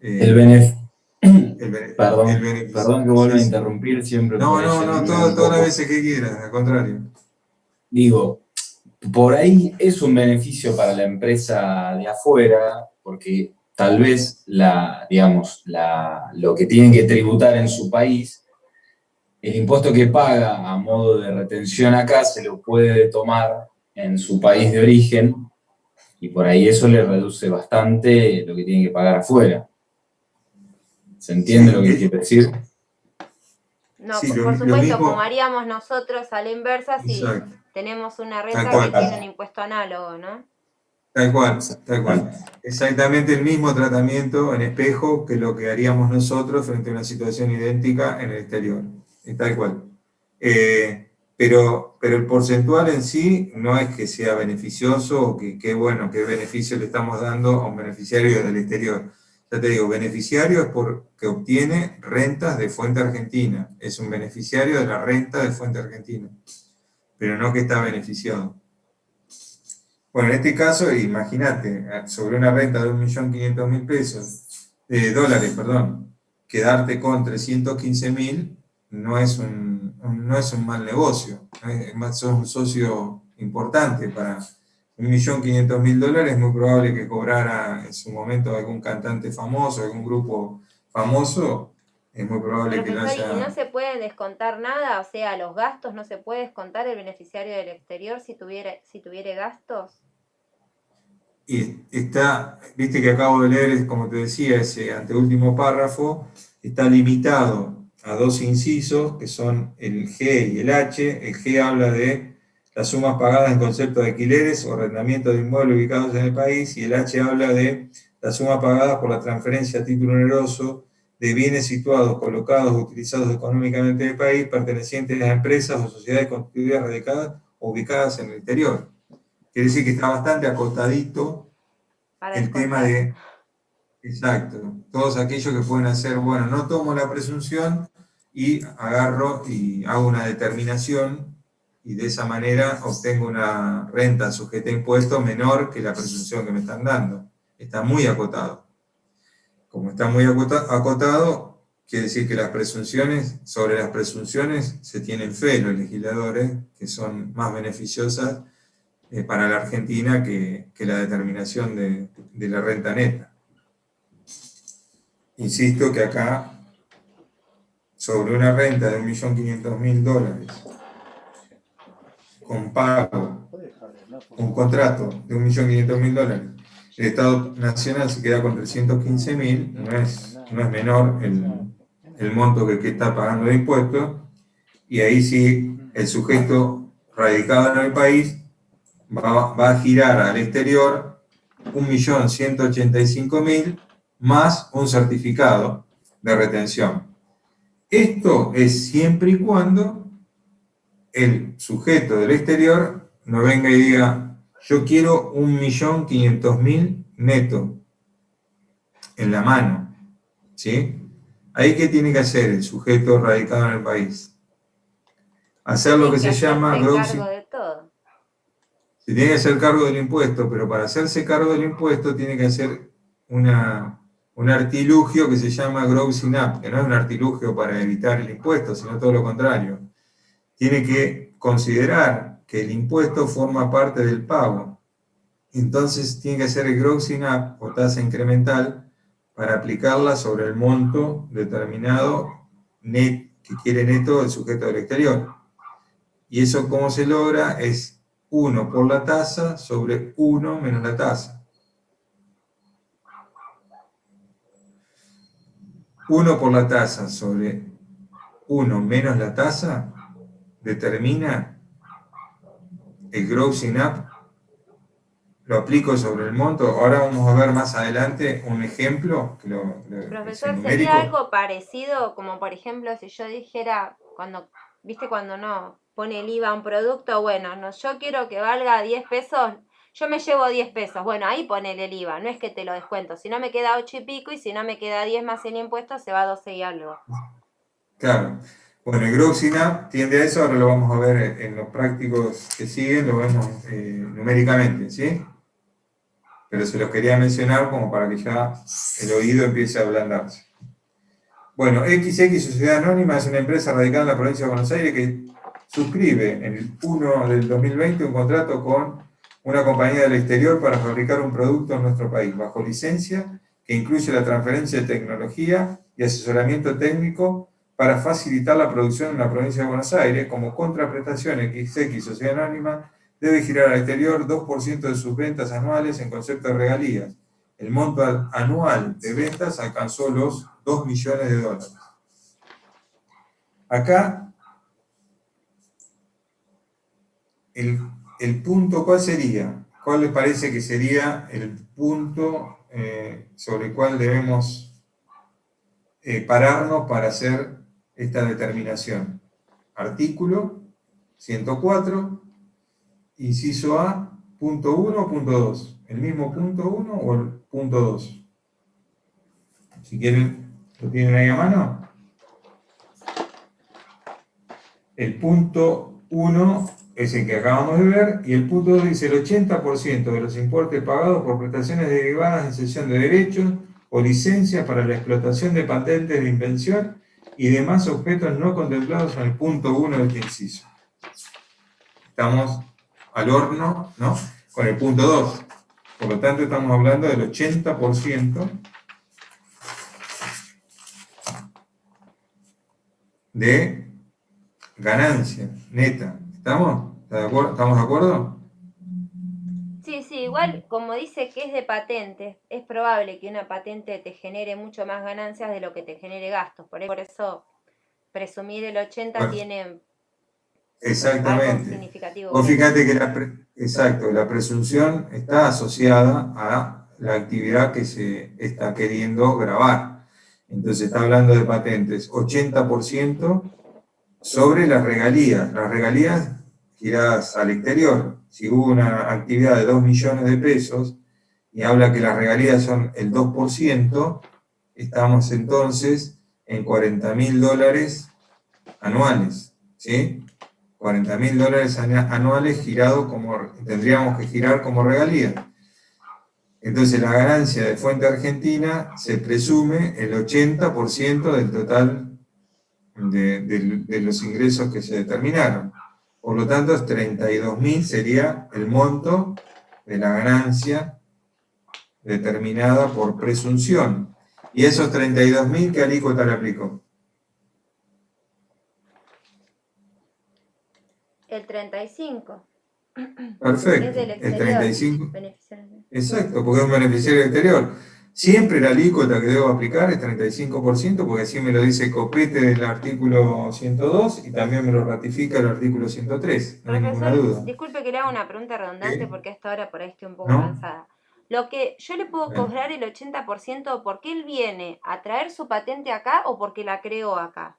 S5: El beneficio.
S1: el beneficio.
S5: Perdón que vuelva a interrumpir siempre
S1: No,
S5: por ahí un
S1: todas
S5: poco.
S1: las veces que quieras, al contrario.
S5: Digo, por ahí es un beneficio para la empresa de afuera, porque tal vez lo que tienen que tributar en su país, el impuesto que paga a modo de retención acá se lo puede tomar en su país de origen, y por ahí eso le reduce bastante lo que tiene que pagar afuera. ¿Se entiende lo que quiero decir?
S4: No,
S1: Sí,
S4: por
S1: lo
S4: supuesto,
S1: mismo.
S4: como haríamos nosotros a la inversa si
S1: Exacto.
S4: tenemos una
S1: Tal
S4: renta
S1: cual.
S4: que tiene un impuesto análogo, ¿no?
S1: Tal cual. Exactamente el mismo tratamiento en espejo que lo que haríamos nosotros frente a una situación idéntica en el exterior. Es tal cual. Pero el porcentual en sí no es que sea beneficioso o que qué bueno, qué beneficio le estamos dando a un beneficiario del exterior. Ya te digo, beneficiario es porque obtiene rentas de fuente argentina. Es un beneficiario de la renta de fuente argentina, pero no que está beneficiado. Bueno, en este caso, imagínate, sobre una renta de 1.500.000 pesos, dólares, perdón, quedarte con 315.000 no es un mal negocio, sos un socio importante para 1.500.000 dólares. Es muy probable que cobrara en su momento algún cantante famoso, algún grupo famoso, es muy probable que lo
S4: Profesor, ¿y no
S1: haya...
S4: se puede descontar nada? O sea, los gastos, ¿no se puede descontar el beneficiario del exterior si tuviera gastos?
S1: Y está, viste que acabo de leer, como te decía, ese anteúltimo párrafo, está limitado a dos incisos, que son el G y el H. El G habla de las sumas pagadas en concepto de alquileres o arrendamiento de inmuebles ubicados en el país, y el H habla de las sumas pagadas por la transferencia a título oneroso de bienes situados, colocados o utilizados económicamente en el país, pertenecientes a empresas o sociedades constituidas, radicadas o ubicadas en el exterior. Quiere decir que está bastante acotadito
S4: Para
S1: el tema
S4: descontar.
S1: de, exacto, todos aquellos que pueden hacer, bueno, no tomo la presunción y agarro y hago una determinación y de esa manera obtengo una renta sujeta a impuesto menor que la presunción que me están dando. Está muy acotado. Como está muy acotado, quiere decir que sobre las presunciones se tienen fe los legisladores, que son más beneficiosas para la Argentina que la determinación de la renta neta. Insisto que acá, sobre una renta de 1.500.000 dólares, con pago, un contrato de 1.500.000 dólares, el Estado Nacional se queda con 315.000, no es menor el monto que está pagando de impuestos, y ahí sí el sujeto radicado en el país va a girar al exterior 1.185.000 más un certificado de retención. Esto es siempre y cuando el sujeto del exterior no venga y diga, yo quiero 1.500.000 neto en la mano, ¿sí? Ahí, ¿qué tiene que hacer el sujeto radicado en el país? Hacer lo que se llama
S4: hacerse
S1: gross...
S4: cargo de todo.
S1: Se tiene que hacer cargo del impuesto, pero para hacerse cargo del impuesto tiene que hacer un artilugio que se llama grossing up, que no es un artilugio para evitar el impuesto, sino todo lo contrario. Tiene que considerar que el impuesto forma parte del pago. Entonces tiene que hacer el grossing up o tasa incremental para aplicarla sobre el monto determinado que quiere neto el sujeto del exterior. Y eso, ¿cómo se logra? Es 1 por la tasa sobre 1 menos la tasa. 1 por la tasa sobre 1 menos la tasa determina el grossing up. Lo aplico sobre el monto. Ahora vamos a ver más adelante un ejemplo.
S4: Profesor,
S1: numérico.
S4: ¿sería algo parecido como, por ejemplo, si yo dijera, ¿viste cuando no pone el IVA a un producto? Bueno, no, yo quiero que valga 10 pesos, yo me llevo 10 pesos. Bueno, ahí ponele el IVA, no es que te lo descuento. Si no me queda 8 y pico y si no me queda 10 más el impuesto, se va a 12 y algo.
S1: Claro. Bueno, el grossing up tiende a eso, ahora lo vamos a ver en los prácticos que siguen, lo vemos numéricamente, ¿sí? Pero se los quería mencionar como para que ya el oído empiece a ablandarse. Bueno, XX Sociedad Anónima es una empresa radicada en la provincia de Buenos Aires que suscribe en el 1 del 2020 un contrato con una compañía del exterior para fabricar un producto en nuestro país, bajo licencia, que incluye la transferencia de tecnología y asesoramiento técnico para facilitar la producción en la provincia de Buenos Aires. Como contraprestación, XX Sociedad Anónima debe girar al exterior 2% de sus ventas anuales en concepto de regalías. El monto anual de ventas alcanzó los $2 millones. Acá, el punto, ¿cuál sería? ¿Cuál les parece que sería el punto sobre el cual debemos pararnos para hacer esta determinación? Artículo 104, inciso A, punto 1 o punto 2. ¿El mismo punto 1 o el punto 2? Si quieren, ¿lo tienen ahí a mano? El punto 1 es el que acabamos de ver, y el punto 2 dice el 80% de los importes pagados por prestaciones derivadas en cesión de derechos o licencias para la explotación de patentes de invención y demás objetos no contemplados en el punto 1 de este inciso. Estamos al horno, ¿no?, con el punto 2. Por lo tanto, estamos hablando del 80% de ganancia neta. ¿Estamos? ¿Estamos de acuerdo?
S4: Sí, igual como dice que es de patentes, es probable que una patente te genere mucho más ganancias de lo que te genere gastos. Por eso presumir el 80
S1: Bueno,
S4: tiene algo
S1: exactamente.
S4: significativo.
S1: Vos fíjate que la presunción está asociada a la actividad que se está queriendo grabar. Entonces está hablando de patentes, 80% sobre las regalías giradas al exterior. Si hubo una actividad de 2 millones de pesos y habla que las regalías son el 2%, estamos entonces en $40.000 anuales, ¿sí? $40.000 anuales girados tendríamos que girar como regalía. Entonces la ganancia de fuente argentina se presume el 80% del total de los ingresos que se determinaron. Por lo tanto, 32.000 sería el monto de la ganancia determinada por presunción. Y esos 32.000, ¿qué alícuota le aplicó?
S4: El 35.
S1: Perfecto.
S4: Es del
S1: El
S4: exterior.
S1: 35.
S4: Beneficiario.
S1: Exacto, porque es un beneficiario exterior. Siempre la alícuota que debo aplicar es 35%, porque así me lo dice Copete del artículo 102 y también me lo ratifica el artículo 103, no hay ninguna
S4: Profesor,
S1: duda.
S4: disculpe que le haga una pregunta redundante
S1: ¿Sí?
S4: porque a esta hora por ahí estoy un poco
S1: ¿No?
S4: cansada. Lo que yo le puedo
S1: Bueno.
S4: cobrar el 80% porque él viene a traer su patente acá o porque la creó acá.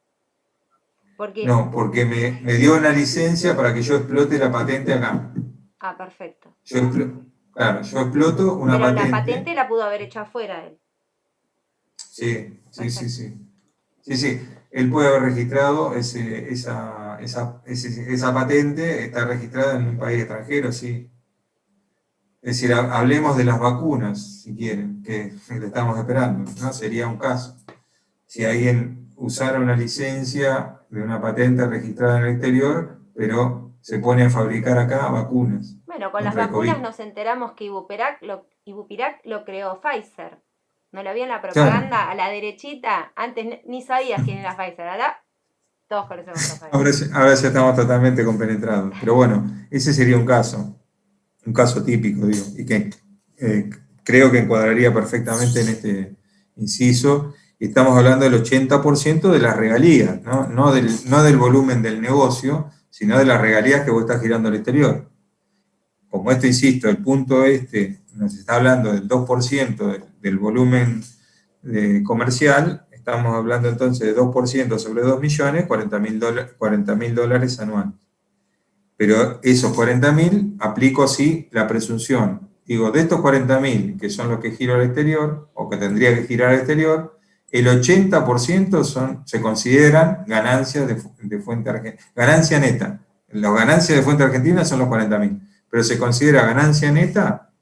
S4: Porque...
S1: No, porque me dio una licencia para que yo explote la patente acá.
S4: Ah, perfecto.
S1: Yo exploto una
S4: Pero
S1: patente.
S4: la patente la pudo haber hecho afuera él.
S1: Sí.
S4: Perfecto.
S1: Sí, él puede haber registrado esa patente, está registrada en un país extranjero, sí. Es decir, hablemos de las vacunas, si quieren, que le estamos esperando, ¿no? Sería un caso. Si alguien usara una licencia de una patente registrada en el exterior, pero se pone a fabricar acá vacunas.
S4: Bueno, con las
S1: contra el
S4: vacunas
S1: COVID.
S4: nos enteramos que Ibupirac lo creó Pfizer. ¿No lo vi en la propaganda?
S1: Claro.
S4: A la derechita, antes ni sabías quién era Pfizer, ¿verdad? Todos conocemos a Pfizer.
S1: Ahora ya estamos totalmente compenetrados. Pero bueno, ese sería un caso típico, digo, y que creo que encuadraría perfectamente en este inciso. Y estamos hablando del 80% de las regalías, ¿no? No del volumen del negocio, sino de las regalías que vos estás girando al exterior. Como esto, insisto, el punto nos está hablando del 2% del volumen comercial, estamos hablando entonces de 2% sobre 2 millones, $40.000 anuales. Pero esos 40.000 aplico así la presunción. Digo, de estos 40.000, que son los que giro al exterior, o que tendría que girar al exterior, el 80% se consideran ganancias de fuente argentina, ganancia neta. Las ganancias de fuente argentina son los 40.000, pero se considera ganancia neta,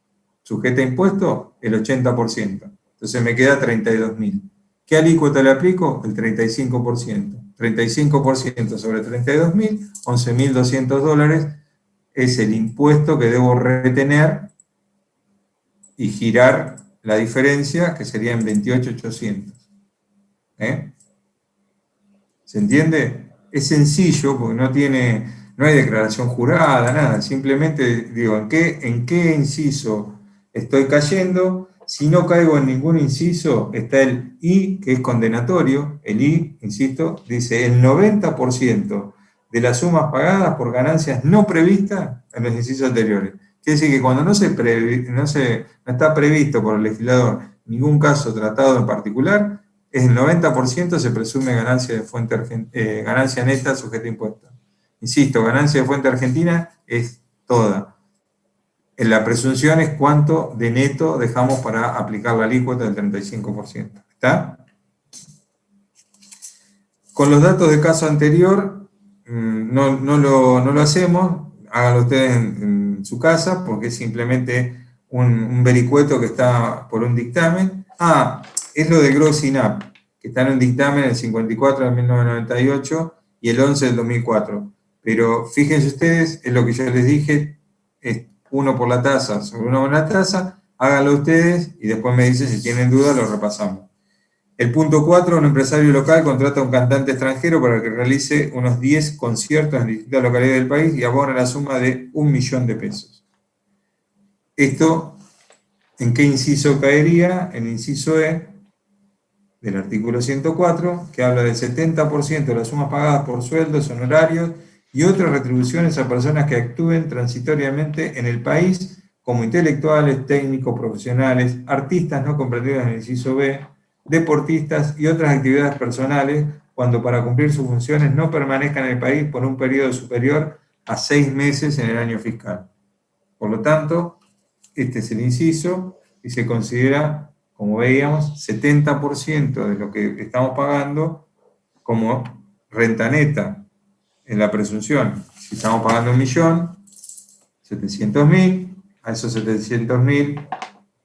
S1: sujeta a impuesto, el 80%. Entonces me queda 32.000. ¿Qué alícuota le aplico? El 35%. 35% sobre 32.000, $11.200 es el impuesto que debo retener y girar la diferencia, que sería en 28.800. ¿Se entiende? Es sencillo porque no hay declaración jurada, nada. Simplemente digo, ¿en qué inciso estoy cayendo? Si no caigo en ningún inciso, está el I, que es condenatorio. El I, insisto, dice el 90% de las sumas pagadas por ganancias no previstas en los incisos anteriores. Quiere decir que cuando no está previsto por el legislador ningún caso tratado en particular, es el 90% se presume ganancia neta sujeta a impuestos. Insisto, ganancia de fuente argentina es toda. La presunción es cuánto de neto dejamos para aplicar la alícuota del 35%. ¿Está? Con los datos del caso anterior, no lo hacemos, háganlo ustedes en su casa, porque es simplemente un vericueto que está por un dictamen. Es lo de Gross INAP, que está en un dictamen el 54 de 1998 y el 11 del 2004. Pero fíjense ustedes, es lo que yo les dije, es uno por la tasa sobre uno por la tasa, háganlo ustedes y después me dicen si tienen dudas, lo repasamos. El punto 4, un empresario local contrata a un cantante extranjero para que realice unos 10 conciertos en distintas localidades del país y abona la suma de $1.000.000. Esto, ¿en qué inciso caería? En el inciso E del artículo 104, que habla del 70% de las sumas pagadas por sueldos, honorarios y otras retribuciones a personas que actúen transitoriamente en el país como intelectuales, técnicos, profesionales, artistas no comprendidos en el inciso B, deportistas y otras actividades personales, cuando para cumplir sus funciones no permanezcan en el país por un periodo superior a 6 meses en el año fiscal. Por lo tanto, este es el inciso y se considera, como veíamos, 70% de lo que estamos pagando como renta neta en la presunción. Si estamos pagando 1.700.000, a esos 700.000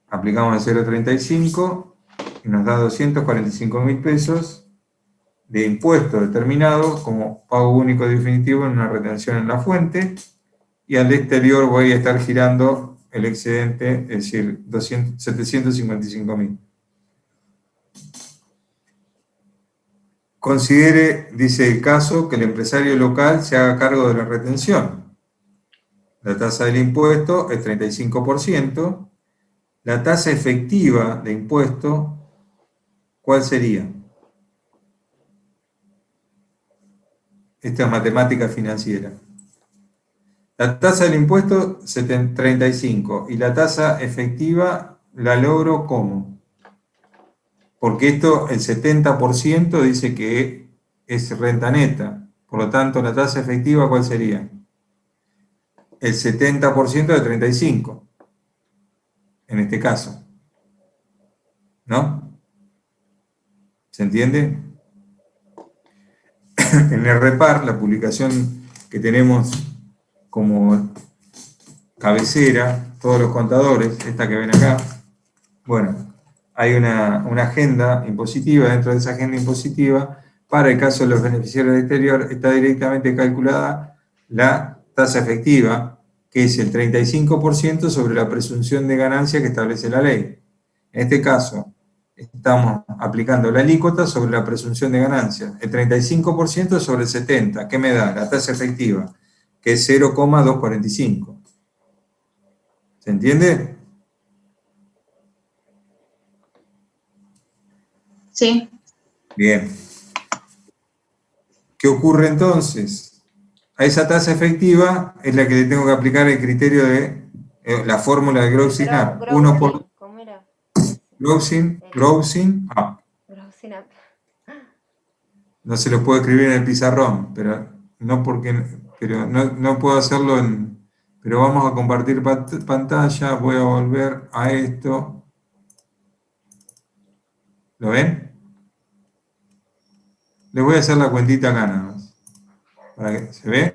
S1: aplicamos el 0,35 y nos da 245.000 pesos de impuesto determinado como pago único definitivo en una retención en la fuente, y al exterior voy a estar girando el excedente, es decir, 755.000. Considere, dice el caso, que el empresario local se haga cargo de la retención. La tasa del impuesto es 35%. La tasa efectiva de impuesto, ¿cuál sería? Esta es matemática financiera. La tasa del impuesto, 35, y la tasa efectiva la logro ¿cómo? Porque esto, el 70% dice que es renta neta. Por lo tanto, la tasa efectiva, ¿cuál sería? El 70% de 35, en este caso. ¿No? ¿Se entiende? En el REPAR, la publicación que tenemos como cabecera, todos los contadores, esta que ven acá, bueno, hay una agenda impositiva. Dentro de esa agenda impositiva, para el caso de los beneficiarios del exterior, está directamente calculada la tasa efectiva, que es el 35% sobre la presunción de ganancia que establece la ley. En este caso, estamos aplicando la alícuota sobre la presunción de ganancia, el 35% sobre el 70%. ¿Qué me da? La tasa efectiva, que es 0,245. ¿Se entiende?
S6: Sí.
S1: Bien. ¿Qué ocurre entonces? A esa tasa efectiva es la que le tengo que aplicar el criterio de la fórmula de grossing up. 1 por
S4: ¿Cómo era?
S1: grossing up.
S4: Grossing up.
S1: No se lo puedo escribir en el pizarrón, pero no puedo hacerlo pero vamos a compartir pantalla. Voy a volver a esto. ¿Lo ven? Les voy a hacer la cuentita acá nada más. ¿Se ve?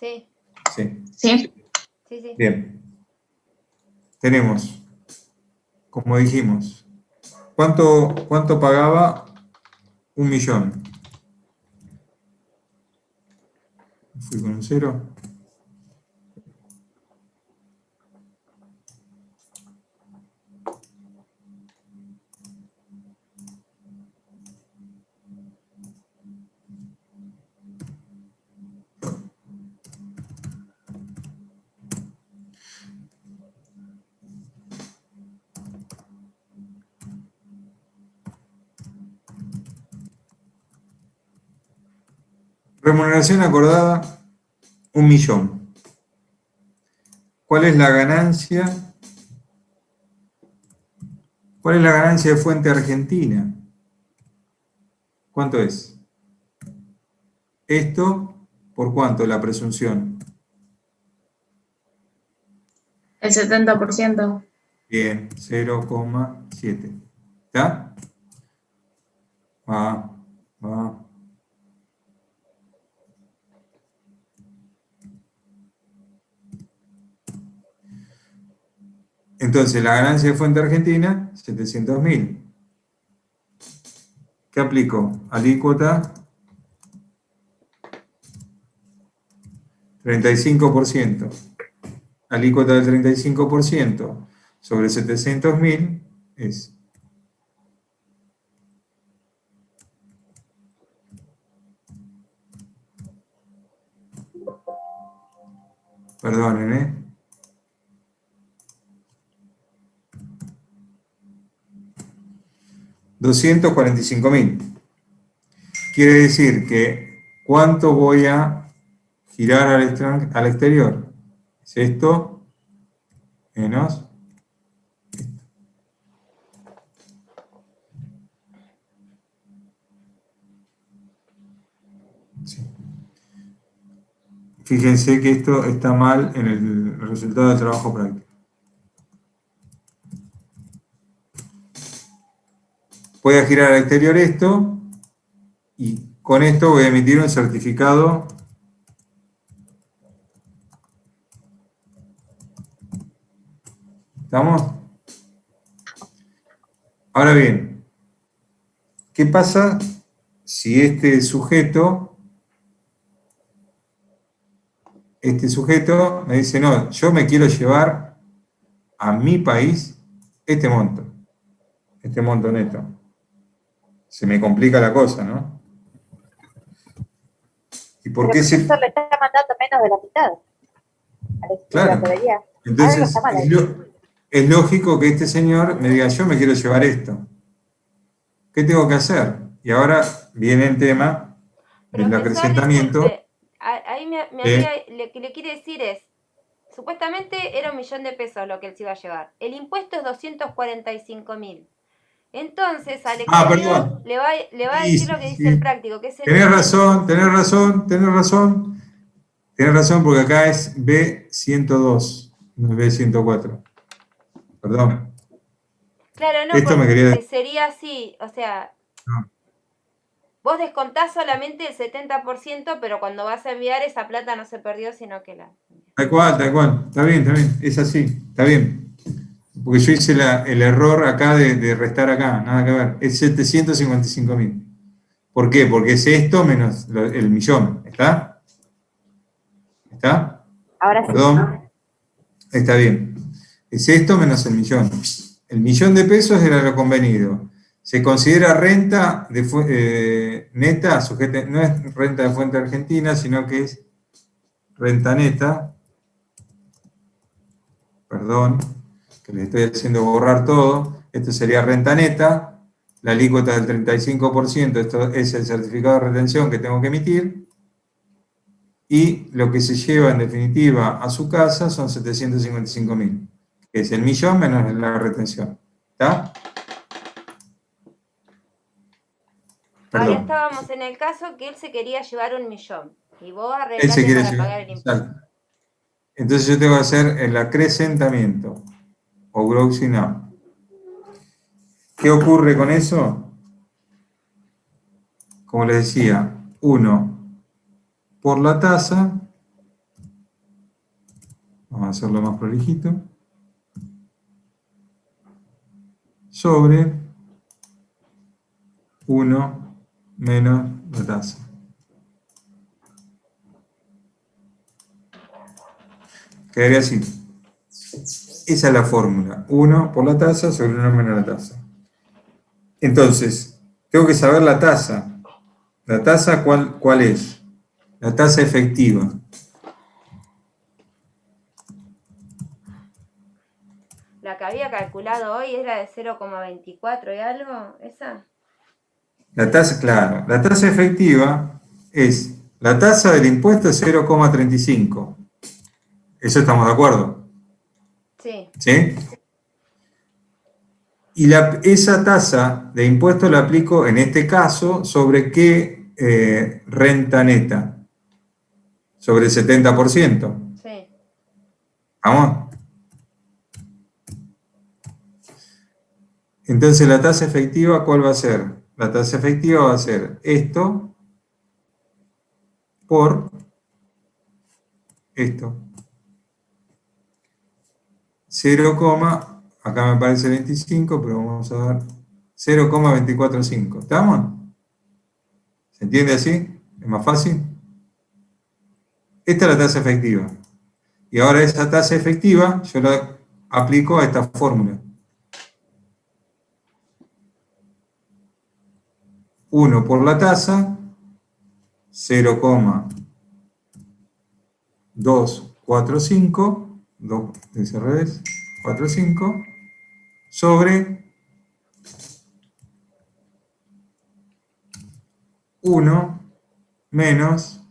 S4: Sí,
S1: Sí.
S6: Sí.
S4: sí.
S1: Bien. Tenemos, como dijimos, ¿cuánto pagaba? 1.000.000. Fui con un 0. Remuneración acordada, 1.000.000. ¿Cuál es la ganancia? ¿Cuál es la ganancia de fuente argentina? ¿Cuánto es? Esto, ¿por cuánto la presunción?
S6: El 70%.
S1: Bien, 0,7. ¿Está? Va. Entonces, la ganancia de fuente argentina, 700.000. ¿Qué aplico? Alícuota 35%. Alícuota del 35% sobre 700.000 es... Perdonen, ¿eh? $245.000. Quiere decir que ¿cuánto voy a girar al exterior? Es esto menos esto. Sí. Fíjense que esto está mal en el resultado del trabajo práctico. Voy a girar al exterior esto y con esto voy a emitir un certificado ¿Estamos? Ahora bien, ¿qué pasa si este sujeto me dice, no, yo me quiero llevar a mi país este monto neto? Se me complica la cosa, ¿no? ¿Y por qué
S3: Pero eso le está mandando menos de la mitad.
S1: Claro.
S3: Debería.
S1: Entonces, es lógico que este señor me diga, yo me quiero llevar esto. ¿Qué tengo que hacer? Y ahora viene el tema del
S4: Profesor,
S1: acrecentamiento.
S4: disculpe, ahí mi amiga le quiere decir es, supuestamente era 1.000.000 de pesos lo que él se iba a llevar. El impuesto es 245.000. Entonces, al exterior
S1: Perdón.
S4: le va a decir lo que dice el práctico, que es el...
S1: Tenés razón, porque acá es B102, no es B104. Perdón.
S4: Claro, no,
S1: Esto me
S4: porque
S1: quería decir.
S4: sería así, o sea,
S1: No.
S4: vos descontás solamente el 70%, pero cuando vas a enviar esa plata no se perdió, sino que la...
S1: Tal cual, tal cual. Está bien, es así, está bien. Porque yo hice el error acá de restar acá, nada que ver. Es 755.000. ¿Por qué? Porque es esto menos el millón. ¿Está? ¿Está?
S3: Ahora sí.
S1: Perdón. Está bien. Es esto menos el millón. El millón de pesos era lo convenido. Se considera renta neta, no es renta de fuente argentina, sino que es renta neta. Perdón, que le estoy haciendo borrar todo. Esto sería renta neta, la alícuota del 35%, esto es el certificado de retención que tengo que emitir, y lo que se lleva en definitiva a su casa son 755.000, que es el millón menos la retención. ¿Está?
S4: Ahora
S1: Perdón.
S4: estábamos en el caso que él se quería llevar 1 millón y vos
S1: Él se
S4: arreglaste
S1: quiere
S4: para
S1: llevar.
S4: pagar el impuesto.
S1: Exacto. Entonces yo tengo que hacer el acrecentamiento o grossing up. ¿Qué ocurre con eso? Como les decía, 1 por la tasa, vamos a hacerlo más prolijito, sobre 1 menos la tasa. Quedaría así. Esa es la fórmula. 1 por la tasa sobre 1 menos la tasa. Entonces, tengo que saber la tasa. ¿La tasa cuál es? La tasa efectiva.
S4: La que había calculado hoy era de 0,24 y algo, ¿esa?
S1: La tasa, claro, la tasa efectiva es la tasa del impuesto es 0,35. Eso estamos de acuerdo.
S4: Sí.
S1: ¿Sí? Y esa tasa de impuesto la aplico en este caso sobre qué renta neta. Sobre el 70%.
S4: Sí.
S1: ¿Vamos? Entonces la tasa efectiva, ¿cuál va a ser? La tasa efectiva va a ser esto por esto. 0, acá me parece 25, pero vamos a dar 0,245. ¿Estamos? ¿Se entiende así? ¿Es más fácil? Esta es la tasa efectiva. Y ahora esa tasa efectiva yo la aplico a esta fórmula. 1 por la tasa, 0,245, 45, sobre 1 menos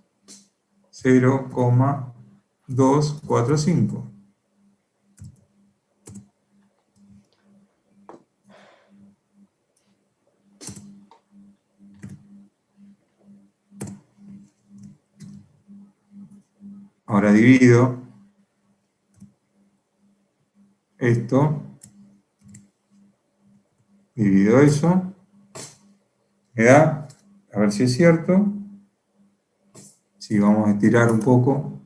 S1: 0,245. Ahora divido esto, divido eso, me da, a ver si es cierto, si vamos a estirar un poco,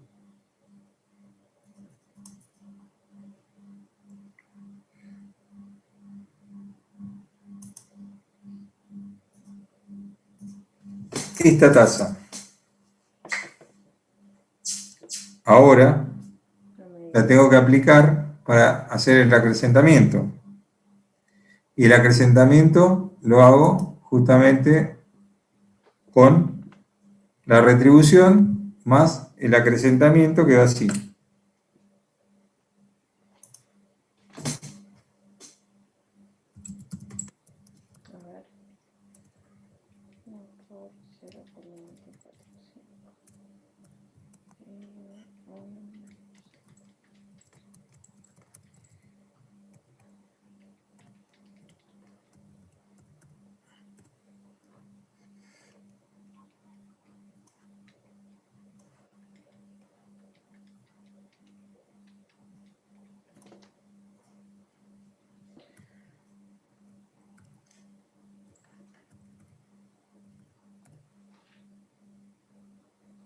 S1: esta tasa. Ahora la tengo que aplicar para hacer el acrecentamiento. Y el acrecentamiento lo hago justamente con la retribución más el acrecentamiento que da así.
S4: A ver. 1 por 0,245.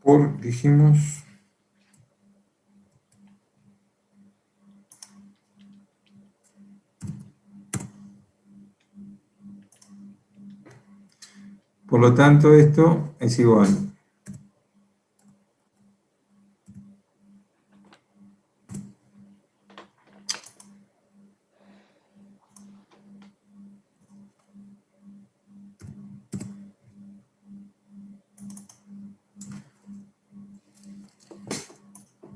S1: Por, dijimos, Por lo tanto, esto es igual.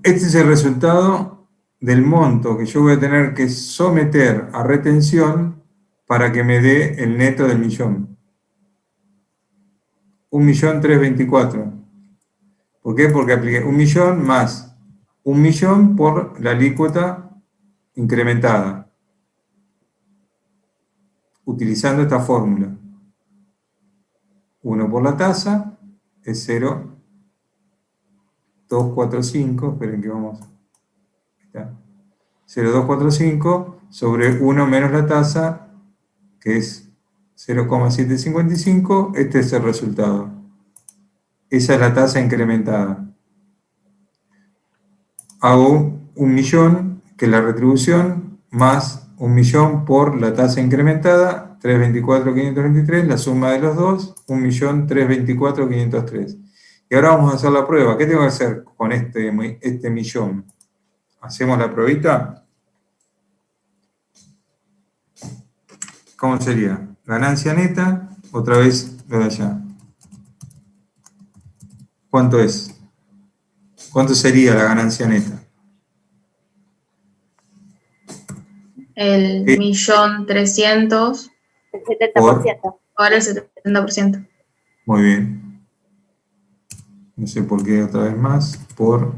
S1: Este es el resultado del monto que yo voy a tener que someter a retención para que me dé el neto del millón. 1.324.000. ¿Por qué? Porque apliqué 1 millón más 1 millón por la alícuota incrementada, utilizando esta fórmula. 1 por la tasa es 0,245, esperen que vamos, 0,245 sobre 1 menos la tasa, que es 0,755, este es el resultado. Esa es la tasa incrementada. Hago 1 millón, que es la retribución, más 1 millón por la tasa incrementada, 324.523, la suma de los dos, 1.324.503. Y ahora vamos a hacer la prueba. ¿Qué tengo que hacer con este millón? ¿Hacemos la pruebita? ¿Cómo sería? Ganancia neta, otra vez lo de allá. ¿Cuánto es? ¿Cuánto sería la ganancia neta?
S6: El 1.300.000,
S3: El 70%.
S6: ahora el 70%.
S1: Muy bien. No sé por qué otra vez más. Por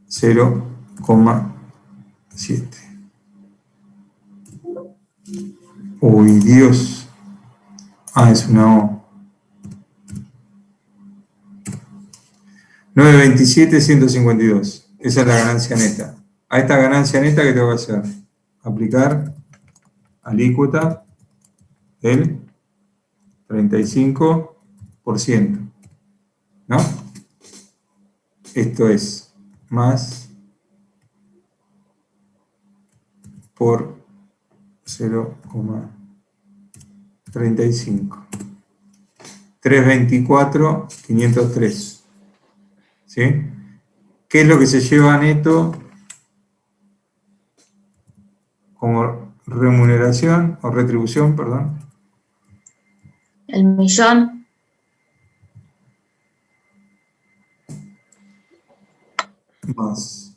S1: 0,7. Uy, Dios. Ah, es una O. 927.152. Esa es la ganancia neta. A esta ganancia neta, ¿qué tengo que hacer? Aplicar alícuota del 35%. ¿No? Esto es más por 0,35. 324.503. ¿Sí? ¿Qué es lo que se lleva neto como remuneración o retribución, perdón?
S6: El millón.
S1: Más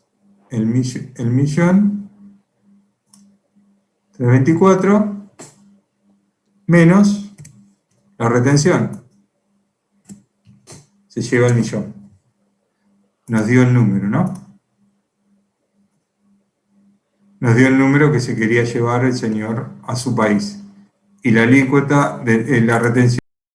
S1: el millón 324 menos la retención. Se lleva el millón. Nos dio el número, ¿no? Nos dio el número que se quería llevar el señor a su país. Y la alícuota de la retención